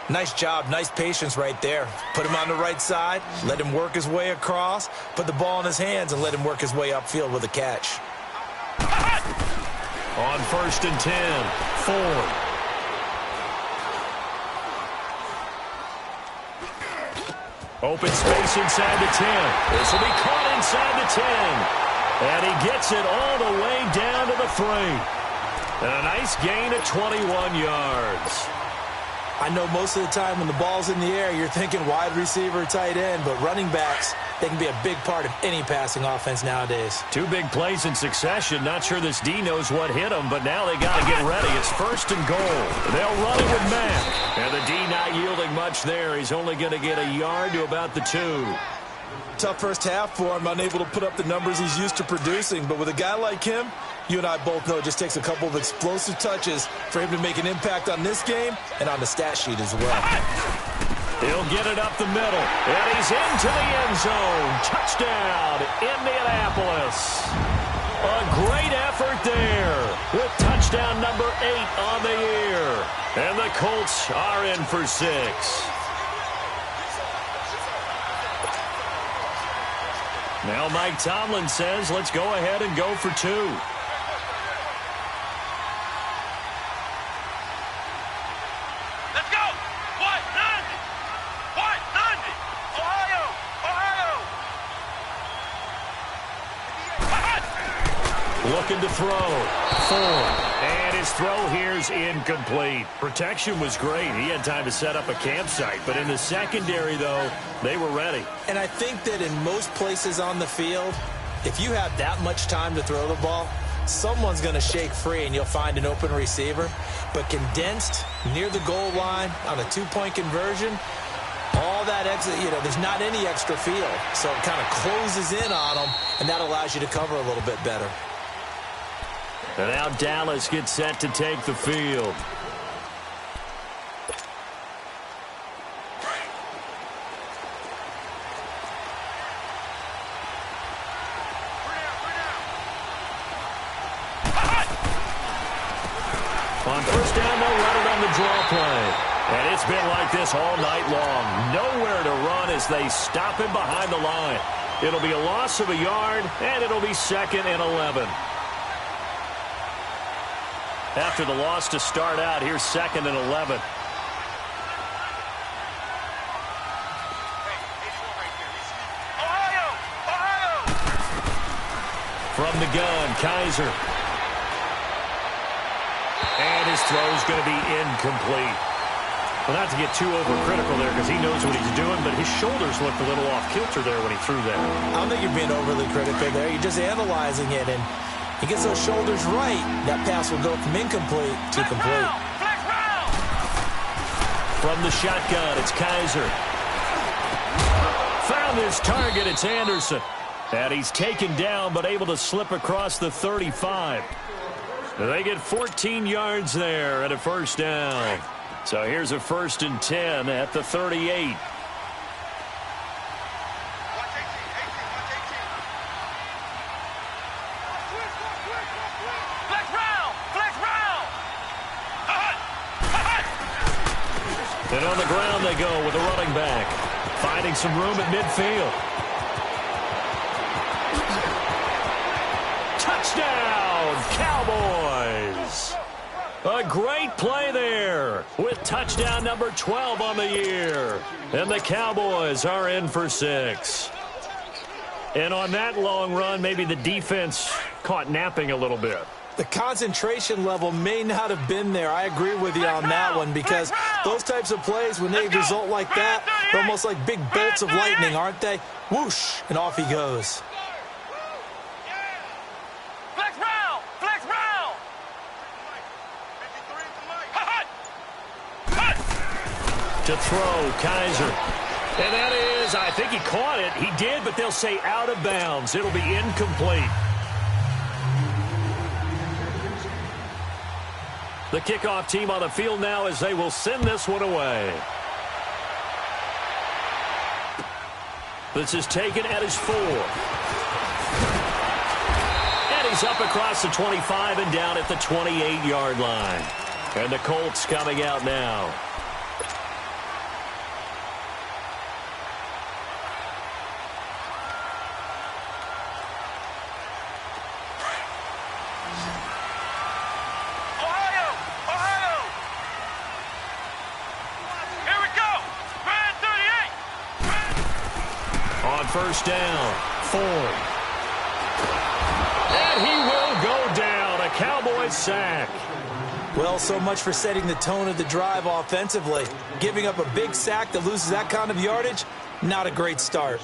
Nice job, nice patience right there. Put him on the right side, let him work his way across, put the ball in his hands, and let him work his way upfield with a catch. On 1st and 10, Ford. Open space inside the 10. This will be caught inside the 10. And he gets it all the way down to the 3. And a nice gain of 21 yards. I know most of the time when the ball's in the air, you're thinking wide receiver, tight end, but running backs, they can be a big part of any passing offense nowadays. 2 big plays in succession. Not sure this D knows what hit him, but now they got to get ready. It's 1st and goal. They'll run it with Mack. And the D not yielding much there. He's only going to get a yard to about the 2. Tough first half for him, unable to put up the numbers he's used to producing. But with a guy like him, you and I both know it just takes a couple of explosive touches for him to make an impact on this game and on the stat sheet as well. He'll get it up the middle, and he's into the end zone. Touchdown, Indianapolis. A great effort there with touchdown number 8 on the year. And the Colts are in for 6. Now Mike Tomlin says, let's go ahead and go for 2. Let's go! White 90! White 90! Ohio! Ohio! Looking to throw. Ford. And his throw here's incomplete. Protection was great. He had time to set up a campsite. But in the secondary, though, they were ready. And I think that in most places on the field, if you have that much time to throw the ball, someone's going to shake free and you'll find an open receiver. But condensed near the goal line on a 2-point conversion, all that extra, there's not any extra field. So it kind of closes in on them, and that allows you to cover a little bit better. And now Dallas gets set to take the field. On 1st down, they'll run it on the draw play. And it's been like this all night long. Nowhere to run as they stop him behind the line. It'll be a loss of a yard, and it'll be 2nd and 11. After the loss to start out, here's 2nd and 11. Ohio! Ohio! From the gun, Kaiser. And his throw's going to be incomplete. Well, not to get too overcritical there because he knows what he's doing, but his shoulders looked a little off kilter there when he threw that. I don't think you're being overly critical there. You're just analyzing it, and he gets those shoulders right. That pass will go from incomplete to complete. Flex round! From the shotgun, it's Kaiser. Found his target, it's Anderson. And he's taken down, but able to slip across the 35. They get 14 yards there and a first down. So here's a 1st and 10 at the 38. And on the ground they go with a running back, finding some room at midfield. Touchdown, Cowboys! A great play there with touchdown number 12 on the year. And the Cowboys are in for 6. And on that long run, maybe the defense caught napping a little bit. The concentration level may not have been there. I agree with you on that one because those types of plays, when they result like that, they're almost like big bolts of lightning, aren't they? Whoosh, and off he goes. Flex round! Flex round! To throw, Kaiser. And that is, I think he caught it. He did, but they'll say out of bounds. It'll be incomplete. The kickoff team on the field now as they will send this one away. This is taken at his 4. And he's up across the 25 and down at the 28-yard line. And the Colts coming out now. First down, Ford. And he will go down. A Cowboys sack. Well, so much for setting the tone of the drive offensively. Giving up a big sack that loses that kind of yardage, not a great start.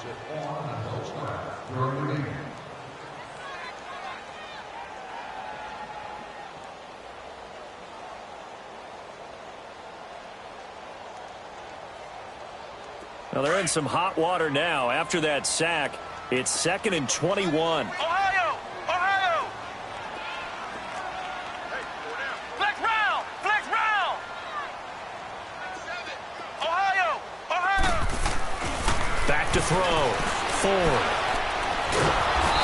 Well, they're in some hot water now. After that sack, it's 2nd and 21. Ohio! Ohio! Flex round! Flex round! Ohio! Ohio! Back to throw. Ford.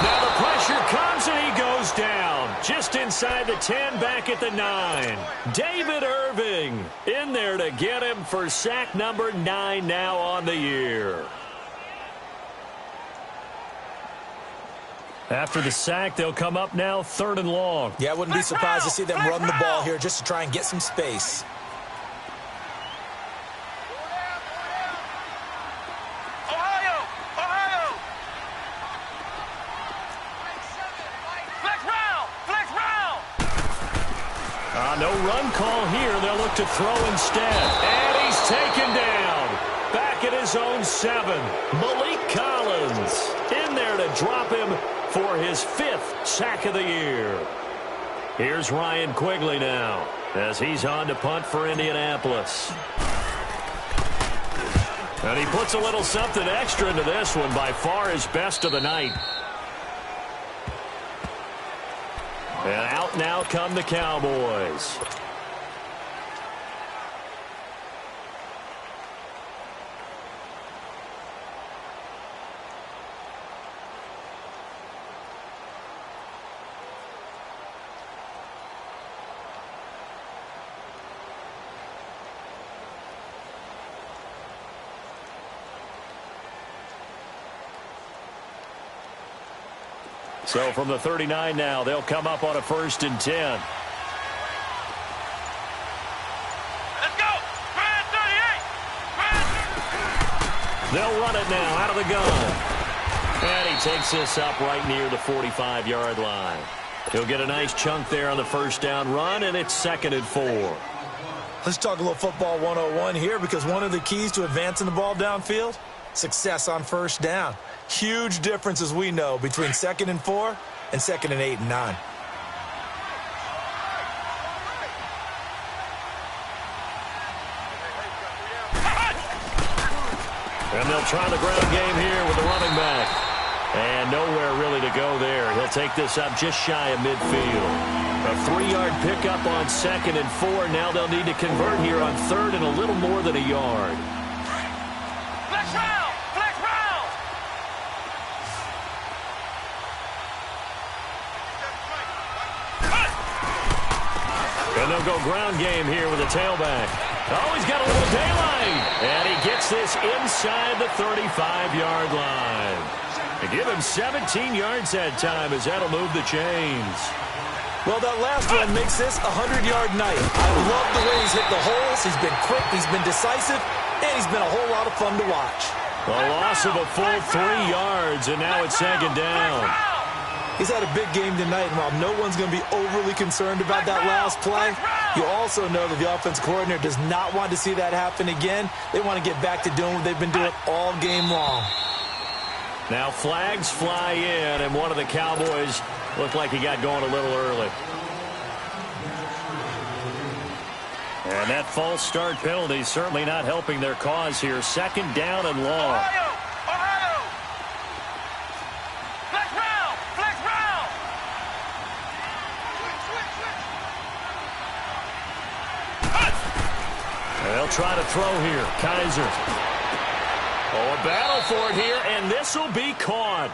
Now the pressure comes and he goes down. Just inside the 10, back at the 9. David Irving in there to get him for sack number 9 now on the year. After the sack, they'll come up now 3rd and long. Yeah, I wouldn't be surprised to see them run the ball here just to try and get some space. No run call here. They'll look to throw instead. And he's taken down. Back at his own 7. Malik Collins in there to drop him for his 5th sack of the year. Here's Ryan Quigley now as he's on to punt for Indianapolis. And he puts a little something extra into this one, by far his best of the night. And out now come the Cowboys. So from the 39 now, they'll come up on a 1st and 10. Let's go! Brand 38! They'll run it now out of the gun. And he takes this up right near the 45-yard line. He'll get a nice chunk there on the 1st down run, and it's 2nd and 4. Let's talk a little football 101 here, because one of the keys to advancing the ball downfield, success on 1st down. Huge difference, as we know, between 2nd and 4 and 2nd and 8 and 9. And they'll try the ground game here with the running back. And nowhere really to go there. He'll take this up just shy of midfield. A 3-yard pickup on 2nd and 4. Now they'll need to convert here on 3rd and a little more than a yard. Flex round! Flex round! And they'll They'll go ground game here with a tailback. Oh, he's got a little daylight. And he gets this inside the 35-yard line. To give him 17 yards that time as that'll move the chains. Well, that last one makes this a 100-yard night. I love the way he's hit the holes. He's been quick, he's been decisive, and he's been a whole lot of fun to watch. A loss of a full 3 yards, and now it's second down. He's had a big game tonight, and while no one's going to be overly concerned about that last play, you also know that the offense coordinator does not want to see that happen again. They want to get back to doing what they've been doing all game long. Now flags fly in, and one of the Cowboys looked like he got going a little early. And that false start penalty certainly not helping their cause here. Second down and long. Ohio! Flex round! Flex round! They'll try to throw here. Kaiser. Oh, a battle for it here, and this will be caught.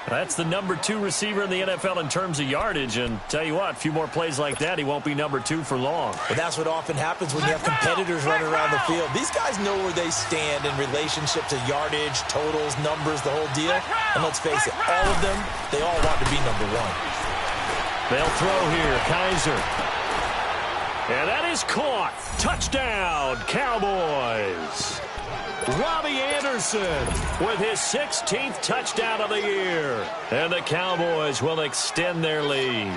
That's the number 2 receiver in the NFL in terms of yardage, and tell you what, a few more plays like that, he won't be number 2 for long. But that's what often happens when you have competitors running around the field. These guys know where they stand in relationship to yardage, totals, numbers, the whole deal. And let's face it, all of them, they all want to be number 1. They'll throw here. Kaiser. And that is caught. Touchdown, Cowboys. Robbie Anderson with his 16th touchdown of the year. And the Cowboys will extend their lead.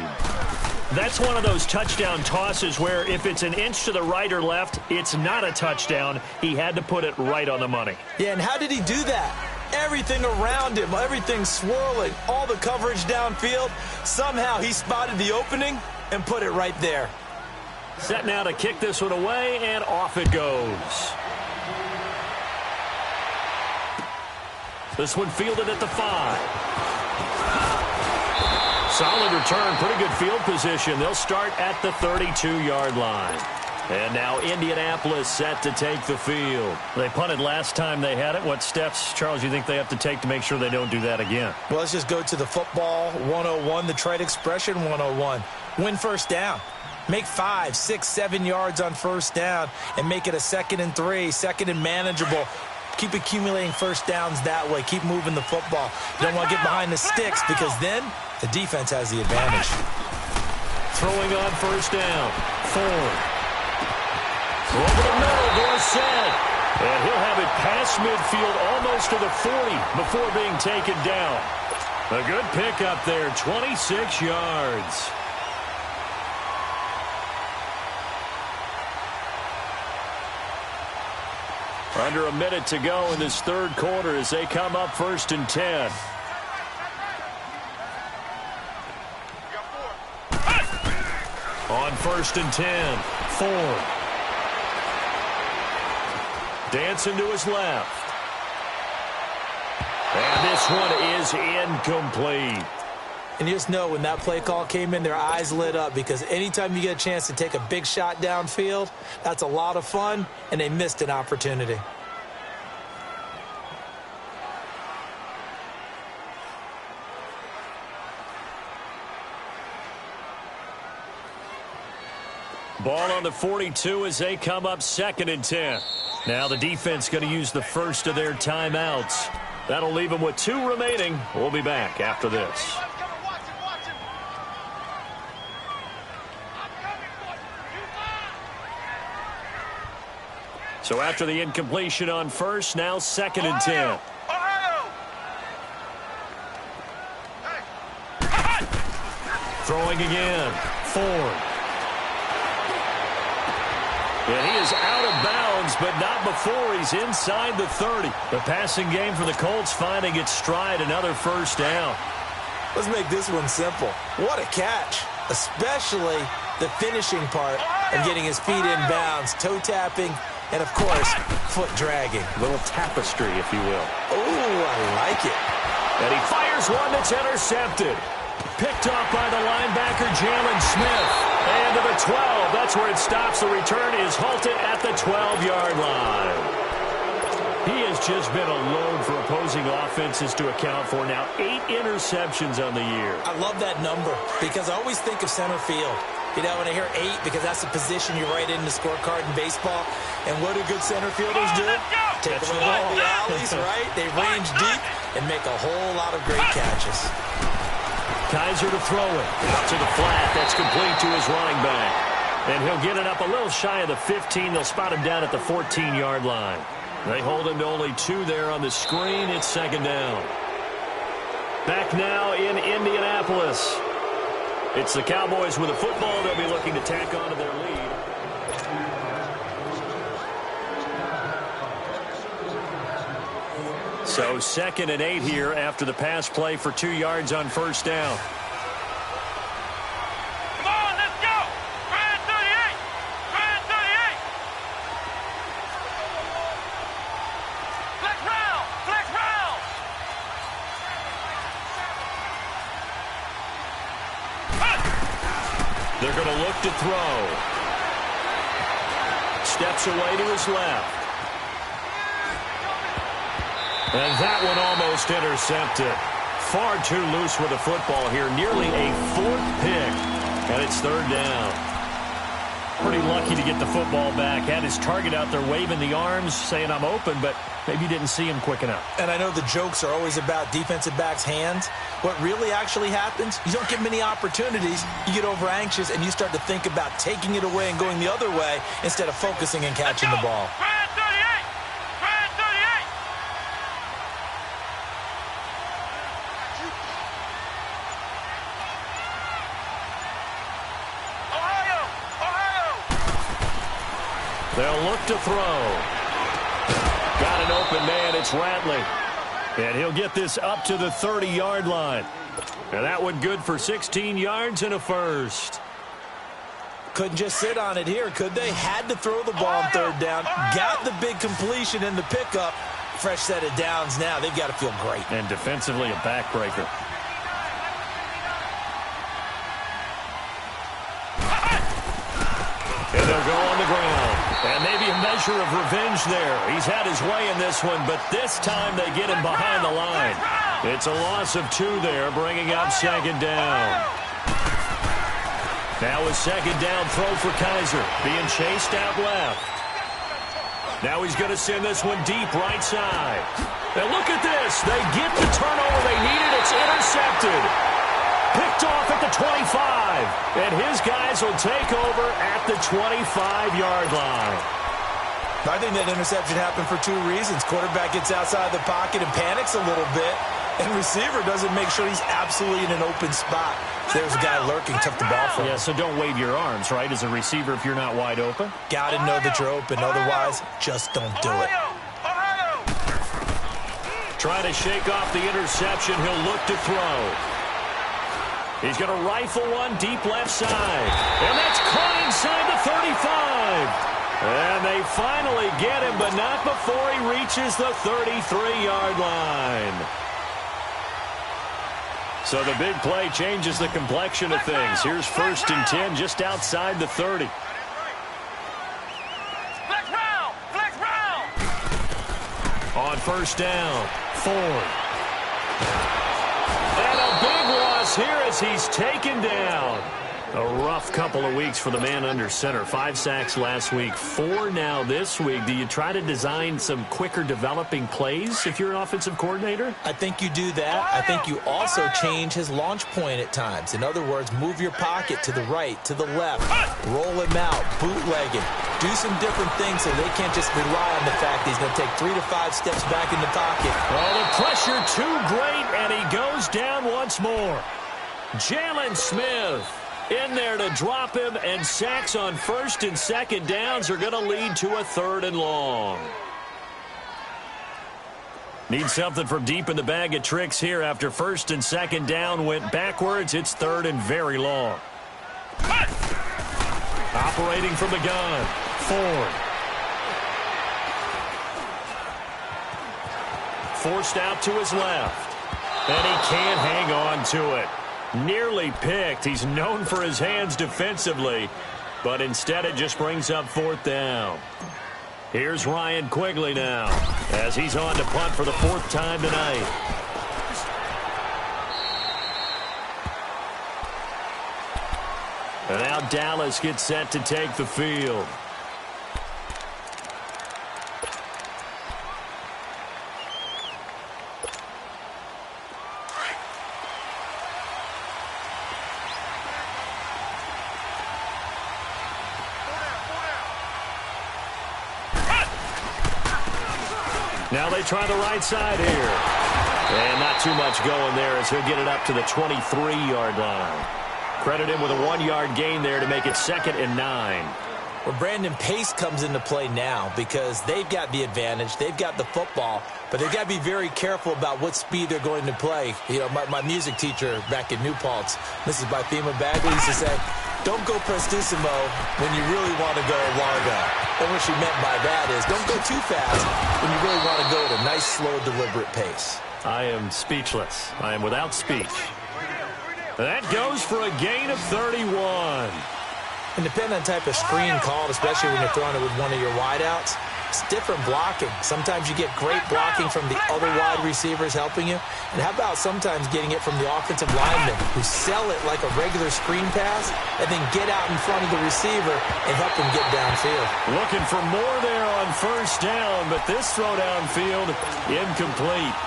That's one of those touchdown tosses where if it's an inch to the right or left, it's not a touchdown. He had to put it right on the money. Yeah, and how did he do that? Everything around him, everything swirling, all the coverage downfield. Somehow he spotted the opening and put it right there. Set now to kick this one away, and off it goes. This one fielded at the 5. Solid return, pretty good field position. They'll start at the 32-yard line. And now Indianapolis set to take the field. They punted last time they had it. What steps, Charles, you think they have to take to make sure they don't do that again? Well, let's just go to the football 101, the trade expression 101. Win first down. Make 5, 6, 7 yards on first down and make it a 2nd and 3, 2nd and manageable. Keep accumulating first downs that way. Keep moving the football. You don't want to get behind the sticks because then the defense has the advantage. Throwing on first down. Ford. Over the middle, Dorsett. And he'll have it past midfield almost to the 40 before being taken down. A good pickup there, 26 yards. Under a minute to go in this third quarter as they come up 1st and 10. On 1st and 10, Ford. Dancing to his left. And this one is incomplete. And you just know when that play call came in, their eyes lit up because anytime you get a chance to take a big shot downfield, that's a lot of fun, and they missed an opportunity. Ball on the 42 as they come up 2nd and 10. Now the defense going to use the first of their timeouts. That'll leave them with 2 remaining. We'll be back after this. So after the incompletion on first, now 2nd and 10. Throwing again. Ford. And he is out of bounds, but not before he's inside the 30. The passing game for the Colts finding its stride, another first down. Let's make this one simple. What a catch, especially the finishing part of getting his feet in bounds, toe tapping, and, of course, foot dragging. A little tapestry, if you will. Oh, I like it. And he fires one that's intercepted. Picked off by the linebacker, Jalen Smith. And to the 12. That's where it stops. The return is halted at the 12-yard line. He has just been a load for opposing offenses to account for. Now 8 interceptions on the year. I love that number because I always think of center field. You know, when I hear 8, because that's the position you write in the scorecard in baseball. And what do good center fielders do? Take them along the alleys, right? They range deep and make a whole lot of great catches. Kaiser to throw it. Out to the flat. That's complete to his running back. And he'll get it up a little shy of the 15. They'll spot him down at the 14-yard line. They hold him to only 2 there on the screen. It's second down. Back now in Indianapolis. It's the Cowboys with a football. They'll be looking to tack on to their lead. So 2nd and 8 here after the pass play for 2 yards on first down. Come on, let's go! Grand 38! Grand 38! Flex round! Flex round! They're going to look to throw. Steps away to his left. And that one almost intercepted. Far too loose with the football here. Nearly a 4th pick. And it's 3rd down. Pretty lucky to get the football back. Had his target out there waving the arms, saying I'm open, but maybe didn't see him quick enough. And I know the jokes are always about defensive backs' hands. What really actually happens, you don't get many opportunities. You get over anxious, and you start to think about taking it away and going the other way instead of focusing and catching the ball. Grand 38! Grand 38! Ohio! Ohio! They'll look to throw. Got an open man. It's Ratley. And he'll get this up to the 30-yard line. And that one good for 16 yards and a first. Couldn't just sit on it here, could they? Had to throw the ball on 3rd down. Got the big completion in the pickup. Fresh set of downs now. They've got to feel great. And defensively, a backbreaker. And they'll go on the ground. And maybe a measure of revenge there. He's had his way in this one, but this time they get him behind the line. It's a loss of 2 there, bringing up 2nd down. Now a 2nd down throw for Kaiser, being chased out left. Now he's going to send this one deep right side. And look at this. They get the turnover they needed. It's intercepted. Picked off at the 25. And his guys will take over at the 25-yard line. I think that interception happened for 2 reasons. Quarterback gets outside the pocket and panics a little bit. And receiver doesn't make sure he's absolutely in an open spot. So there's a guy lurking, took the ball from him. Yeah, so don't wave your arms, right, as a receiver if you're not wide open. Got to know that you're open. Otherwise, just don't do it. Trying to shake off the interception. He'll look to throw. He's going to rifle one deep left side. And that's caught inside the 35. And they finally get him, but not before he reaches the 33-yard line. So the big play changes the complexion of things. Here's 1st and 10 just outside the 30. Flex round! Flex round! On 1st down, Ford. And a big loss here as he's taken down. A rough couple of weeks for the man under center. 5 sacks last week, 4 now this week. Do you try to design some quicker developing plays if you're an offensive coordinator? I think you do that. I think you also change his launch point at times. In other words, move your pocket to the right, to the left, roll him out, bootleg him. Do some different things so they can't just rely on the fact that he's going to take 3 to 5 steps back in the pocket. Oh, the pressure too great, and he goes down once more. Jalen Smith in there to drop him, and sacks on 1st and 2nd downs are going to lead to a 3rd and long. Need something from deep in the bag of tricks here after 1st and 2nd down went backwards. It's 3rd and very long. Operating from the gun, Ford. Forced out to his left, and he can't hang on to it. Nearly picked. He's known for his hands defensively, but instead it just brings up 4th down. Here's Ryan Quigley now as he's on to punt for the 4th time tonight. And now Dallas gets set to take the field. Now they try the right side here. And not too much going there as he'll get it up to the 23-yard line. Credit him with a 1-yard gain there to make it 2nd and 9. Well, Brandon, pace comes into play now because they've got the advantage. They've got the football, but they've got to be very careful about what speed they're going to play. You know, my music teacher back in New Paltz, Mrs. Bythema Bagley, used to say, don't go prestissimo when you really want to go largo. And what she meant by that is don't go too fast when you really want to go at a nice, slow, deliberate pace. I am speechless. I am without speech. That goes for a gain of 31. And depending on the type of screen called, especially when you're throwing it with one of your wideouts, it's different blocking. Sometimes you get great blocking from the other wide receivers helping you. And how about sometimes getting it from the offensive linemen who sell it like a regular screen pass and then get out in front of the receiver and help him get downfield. Looking for more there on 1st down, but this throw downfield incomplete.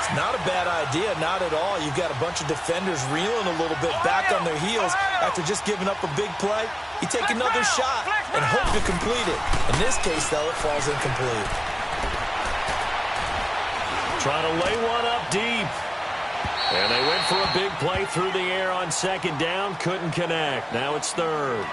It's not a bad idea, not at all. You've got a bunch of defenders reeling a little bit back on their heels after just giving up a big play. You take another shot and hope to complete it. In this case, though, it falls incomplete. Trying to lay one up deep. And they went for a big play through the air on 2nd down. Couldn't connect. Now it's 3rd.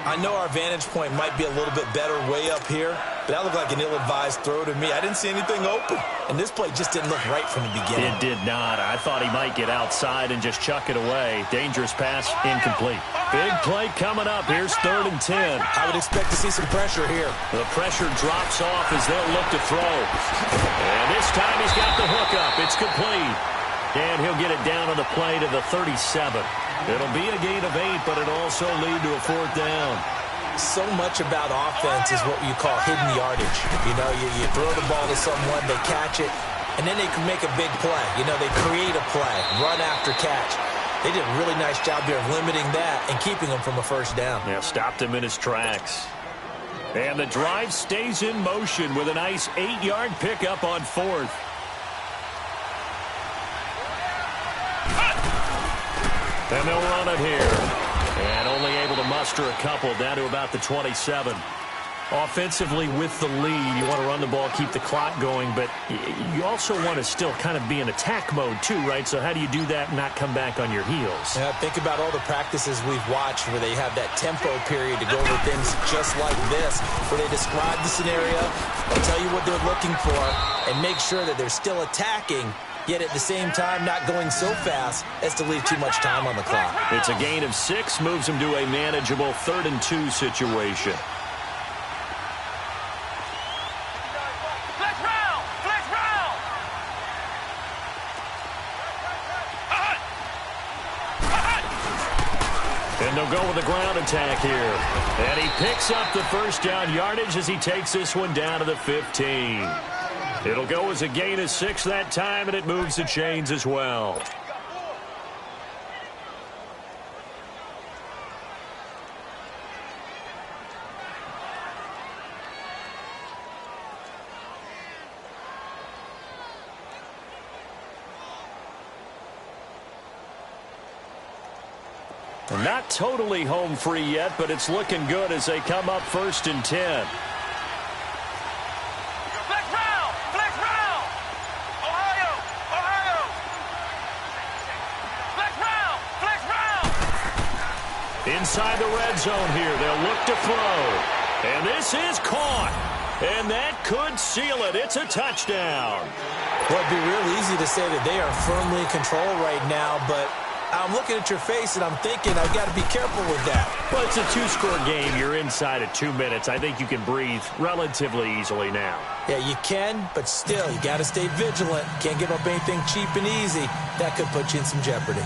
I know our vantage point might be a little bit better way up here, but that looked like an ill-advised throw to me. I didn't see anything open, and this play just didn't look right from the beginning. It did not. I thought he might get outside and just chuck it away. Dangerous pass, incomplete. Big play coming up. Here's 3rd and 10. I would expect to see some pressure here. The pressure drops off as they'll look to throw. And this time he's got the hook up. It's complete. And he'll get it down on the play to the 37. It'll be a gain of 8, but it'll also lead to a 4th down. So much about offense is what you call hidden yardage. You know, you throw the ball to someone, they catch it, and then they can make a big play. You know, they create a play, run after catch. They did a really nice job here of limiting that and keeping him from a 1st down. Yeah, stopped him in his tracks. And the drive stays in motion with a nice 8-yard pickup on 4th. And they'll run it here. And only able to muster a couple down to about the 27. Offensively with the lead, you want to run the ball, keep the clock going, but you also want to still kind of be in attack mode too, right? So how do you do that and not come back on your heels? Yeah, think about all the practices we've watched where they have that tempo period to go over things just like this, where they describe the scenario, they'll tell you what they're looking for, and make sure that they're still attacking, yet at the same time not going so fast as to leave too much time on the clock. It's a gain of 6, moves them to a manageable 3rd and 2 situation. Flex round! Flex round! And they'll go with a ground attack here. And he picks up the 1st down yardage as he takes this one down to the 15. It'll go as a gain of 6 that time, and it moves the chains as well. Not totally home free yet, but it's looking good as they come up 1st and 10. Flex round! Flex round! Ohio! Ohio! Flex round! Flex round! Inside the red zone here, they'll look to throw. And this is caught. And that could seal it. It's a touchdown. Well, it'd be real easy to say that they are firmly in control right now, but I'm looking at your face and I'm thinking I've got to be careful with that. Well, it's a 2-score game. You're inside of 2 minutes. I think you can breathe relatively easily now. Yeah, you can, but still, you got to stay vigilant. Can't give up anything cheap and easy. That could put you in some jeopardy.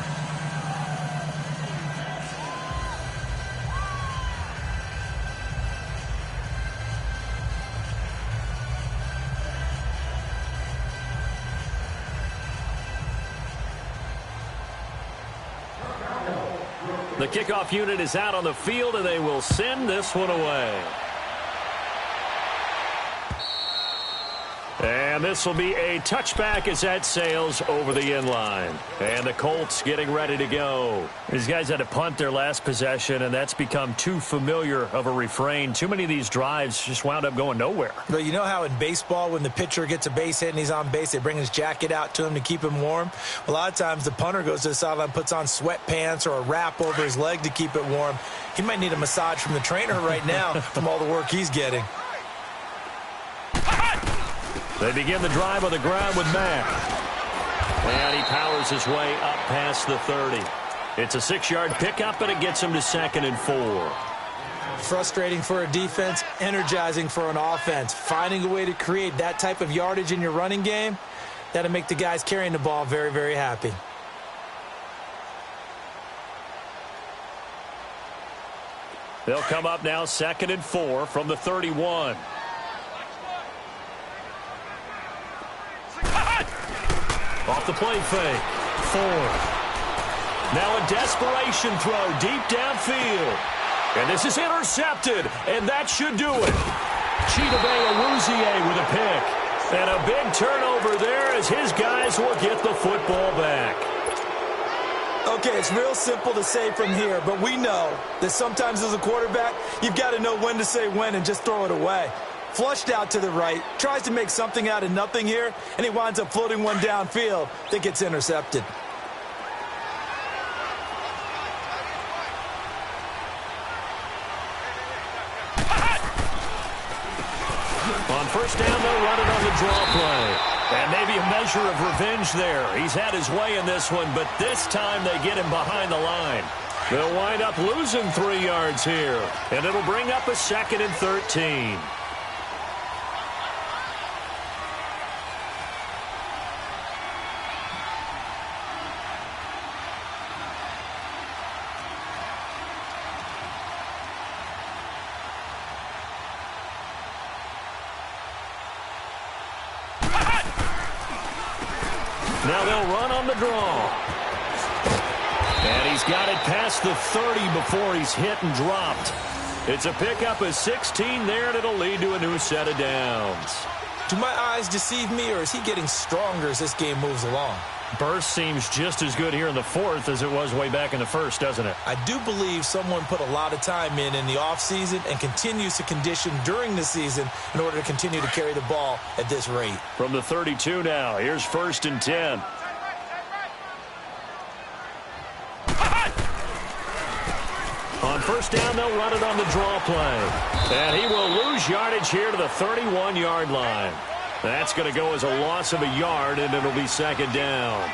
The kickoff unit is out on the field, and they will send this one away. And this will be a touchback as that sails over the end line. And the Colts getting ready to go. These guys had to punt their last possession, and that's become too familiar of a refrain. Too many of these drives just wound up going nowhere. But you know how in baseball, when the pitcher gets a base hit and he's on base, they bring his jacket out to him to keep him warm? A lot of times the punter goes to the sideline, puts on sweatpants or a wrap over his leg to keep it warm. He might need a massage from the trainer right now from all the work he's getting. They begin the drive on the ground with Mack. And he powers his way up past the 30. It's a 6-yard pickup, and it gets him to 2nd and 4. Frustrating for a defense, energizing for an offense. Finding a way to create that type of yardage in your running game, that'll make the guys carrying the ball very, very happy. They'll come up now 2nd and 4 from the 31. Off the play fake. Ford. Now a desperation throw deep downfield. And this is intercepted, and that should do it. Chidobe Awuzie with a pick. And a big turnover there as his guys will get the football back. Okay, it's real simple to say from here, but we know that sometimes as a quarterback, you've got to know when to say when and just throw it away. Flushed out to the right, tries to make something out of nothing here, and he winds up floating one downfield that gets intercepted. On first down, they'll run it on the draw play. And maybe a measure of revenge there. He's had his way in this one, but this time they get him behind the line. They'll wind up losing 3 yards here, and it'll bring up a 2nd and 13. Now they'll run on the draw. And he's got it past the 30 before he's hit and dropped. It's a pickup of 16 there, and it'll lead to a new set of downs. Do my eyes deceive me, or is he getting stronger as this game moves along? Burst seems just as good here in the 4th as it was way back in the 1st, doesn't it? I do believe someone put a lot of time in the offseason and continues to condition during the season in order to continue to carry the ball at this rate. From the 32 now, here's 1st and 10. On first down, they'll run it on the draw play. And he will lose yardage here to the 31-yard line. That's going to go as a loss of a yard, and it'll be 2nd down.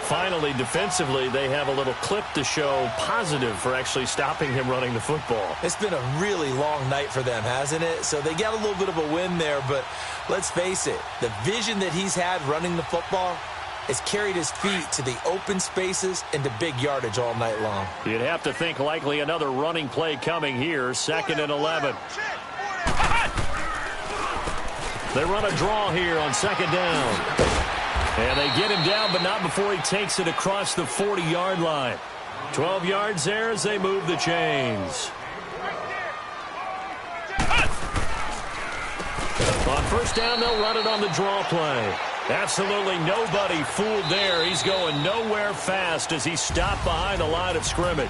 Finally, defensively, they have a little clip to show positive for actually stopping him running the football. It's been a really long night for them, hasn't it? So they got a little bit of a win there, but let's face it, the vision that he's had running the football has carried his feet to the open spaces and to big yardage all night long. You'd have to think likely another running play coming here, 2nd and 11. They run a draw here on 2nd down. And they get him down, but not before he takes it across the 40-yard line. 12 yards there as they move the chains. On first down, they'll run it on the draw play. Absolutely nobody fooled there. He's going nowhere fast as he stopped behind the line of scrimmage.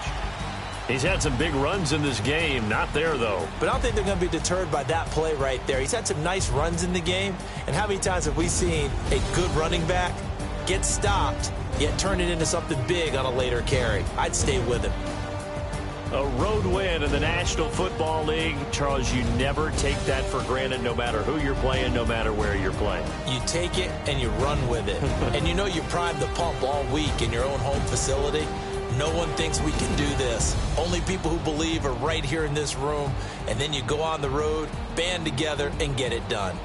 He's had some big runs in this game. Not there, though. But I don't think they're going to be deterred by that play right there. He's had some nice runs in the game. And how many times have we seen a good running back get stopped, yet turn it into something big on a later carry? I'd stay with him. A road win in the National Football League. Charles, you never take that for granted no matter who you're playing, no matter where you're playing. You take it and you run with it. And you know you primed the pump all week in your own home facility. No one thinks we can do this. Only people who believe are right here in this room. And then you go on the road, band together, and get it done.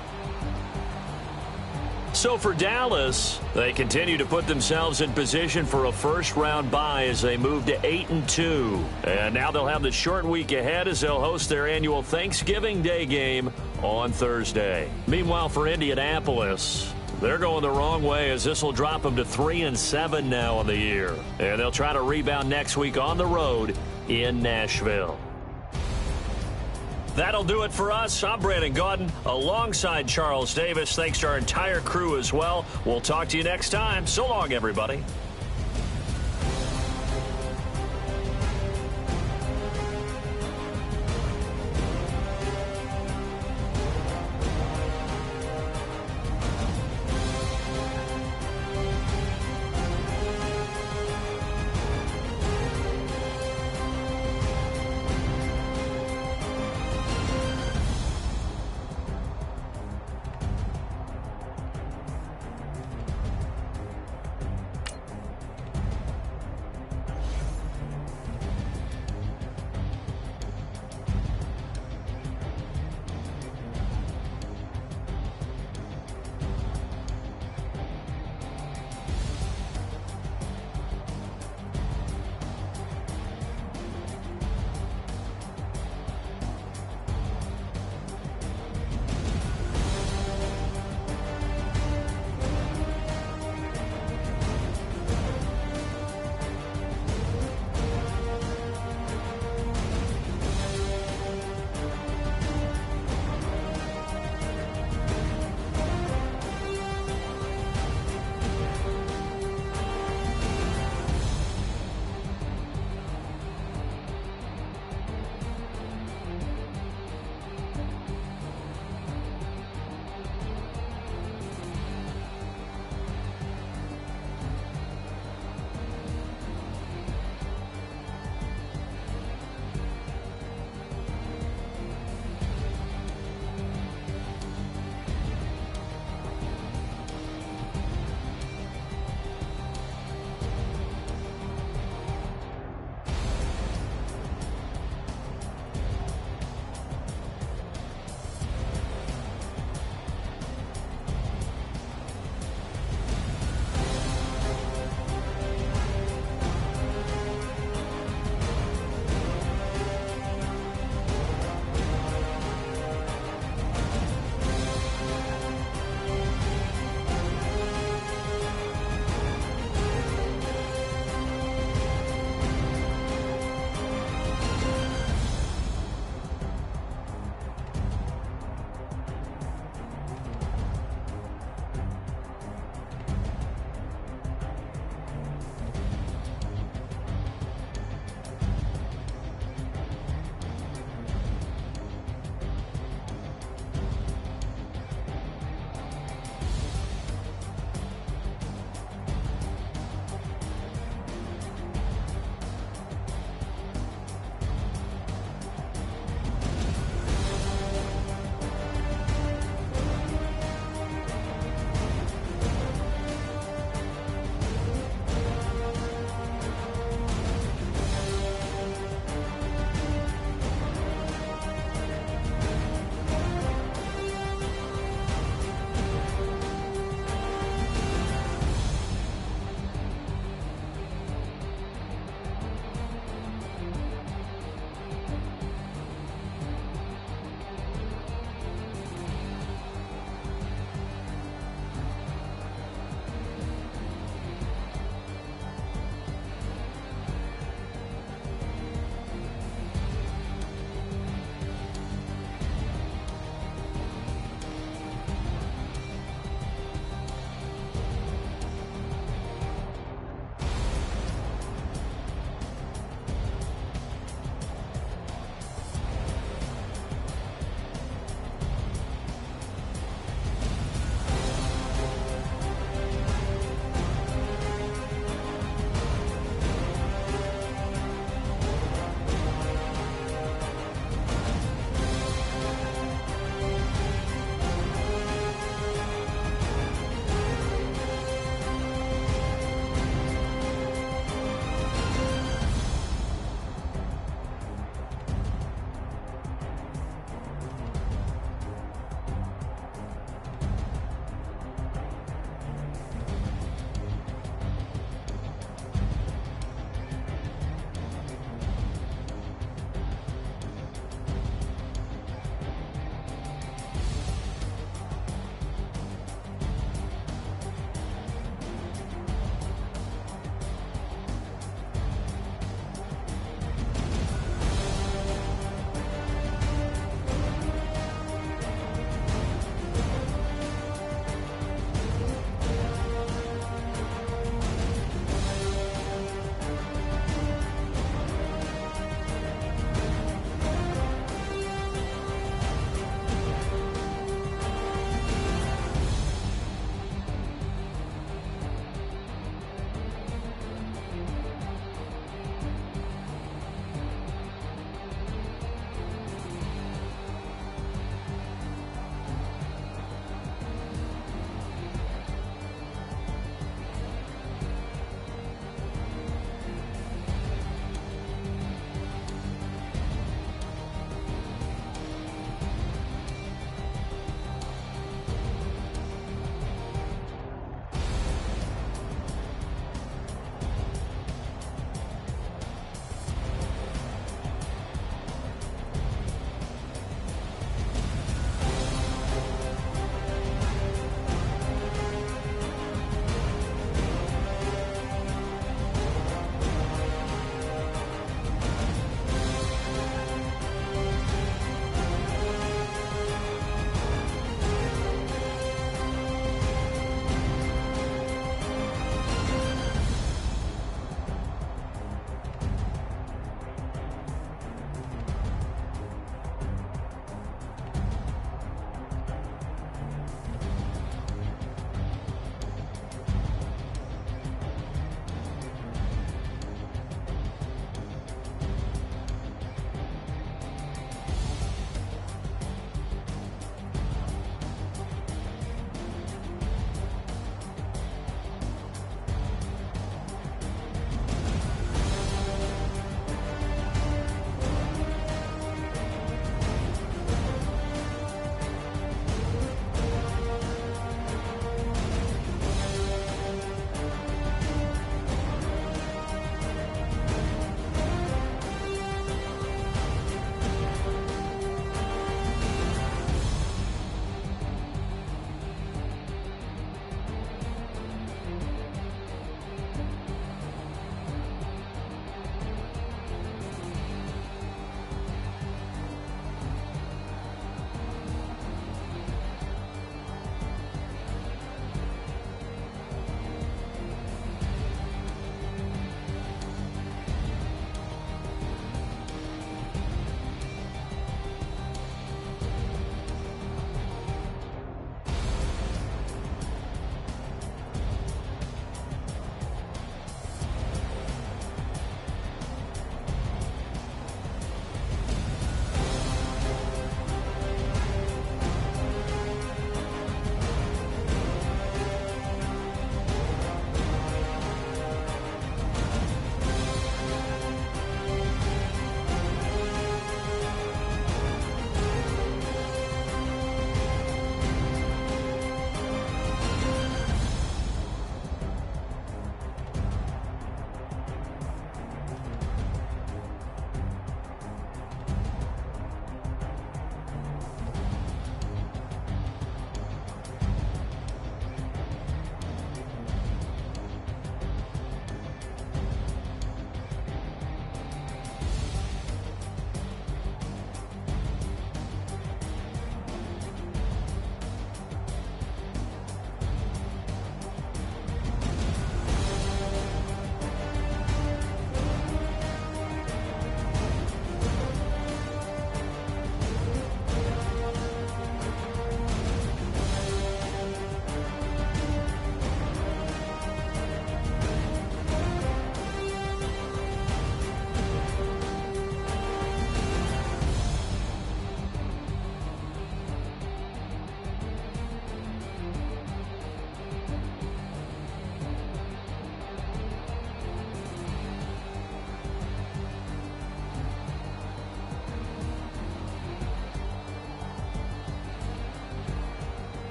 So for Dallas, they continue to put themselves in position for a first-round bye as they move to 8-2. And now they'll have the short week ahead as they'll host their annual Thanksgiving Day game on Thursday. Meanwhile, for Indianapolis, They're going the wrong way as this will drop them to 3-7 now on the year. And they'll try to rebound next week on the road in Nashville. That'll do it for us. I'm Brandon Gaudin alongside Charles Davis. Thanks to our entire crew as well. We'll talk to you next time. So long, everybody.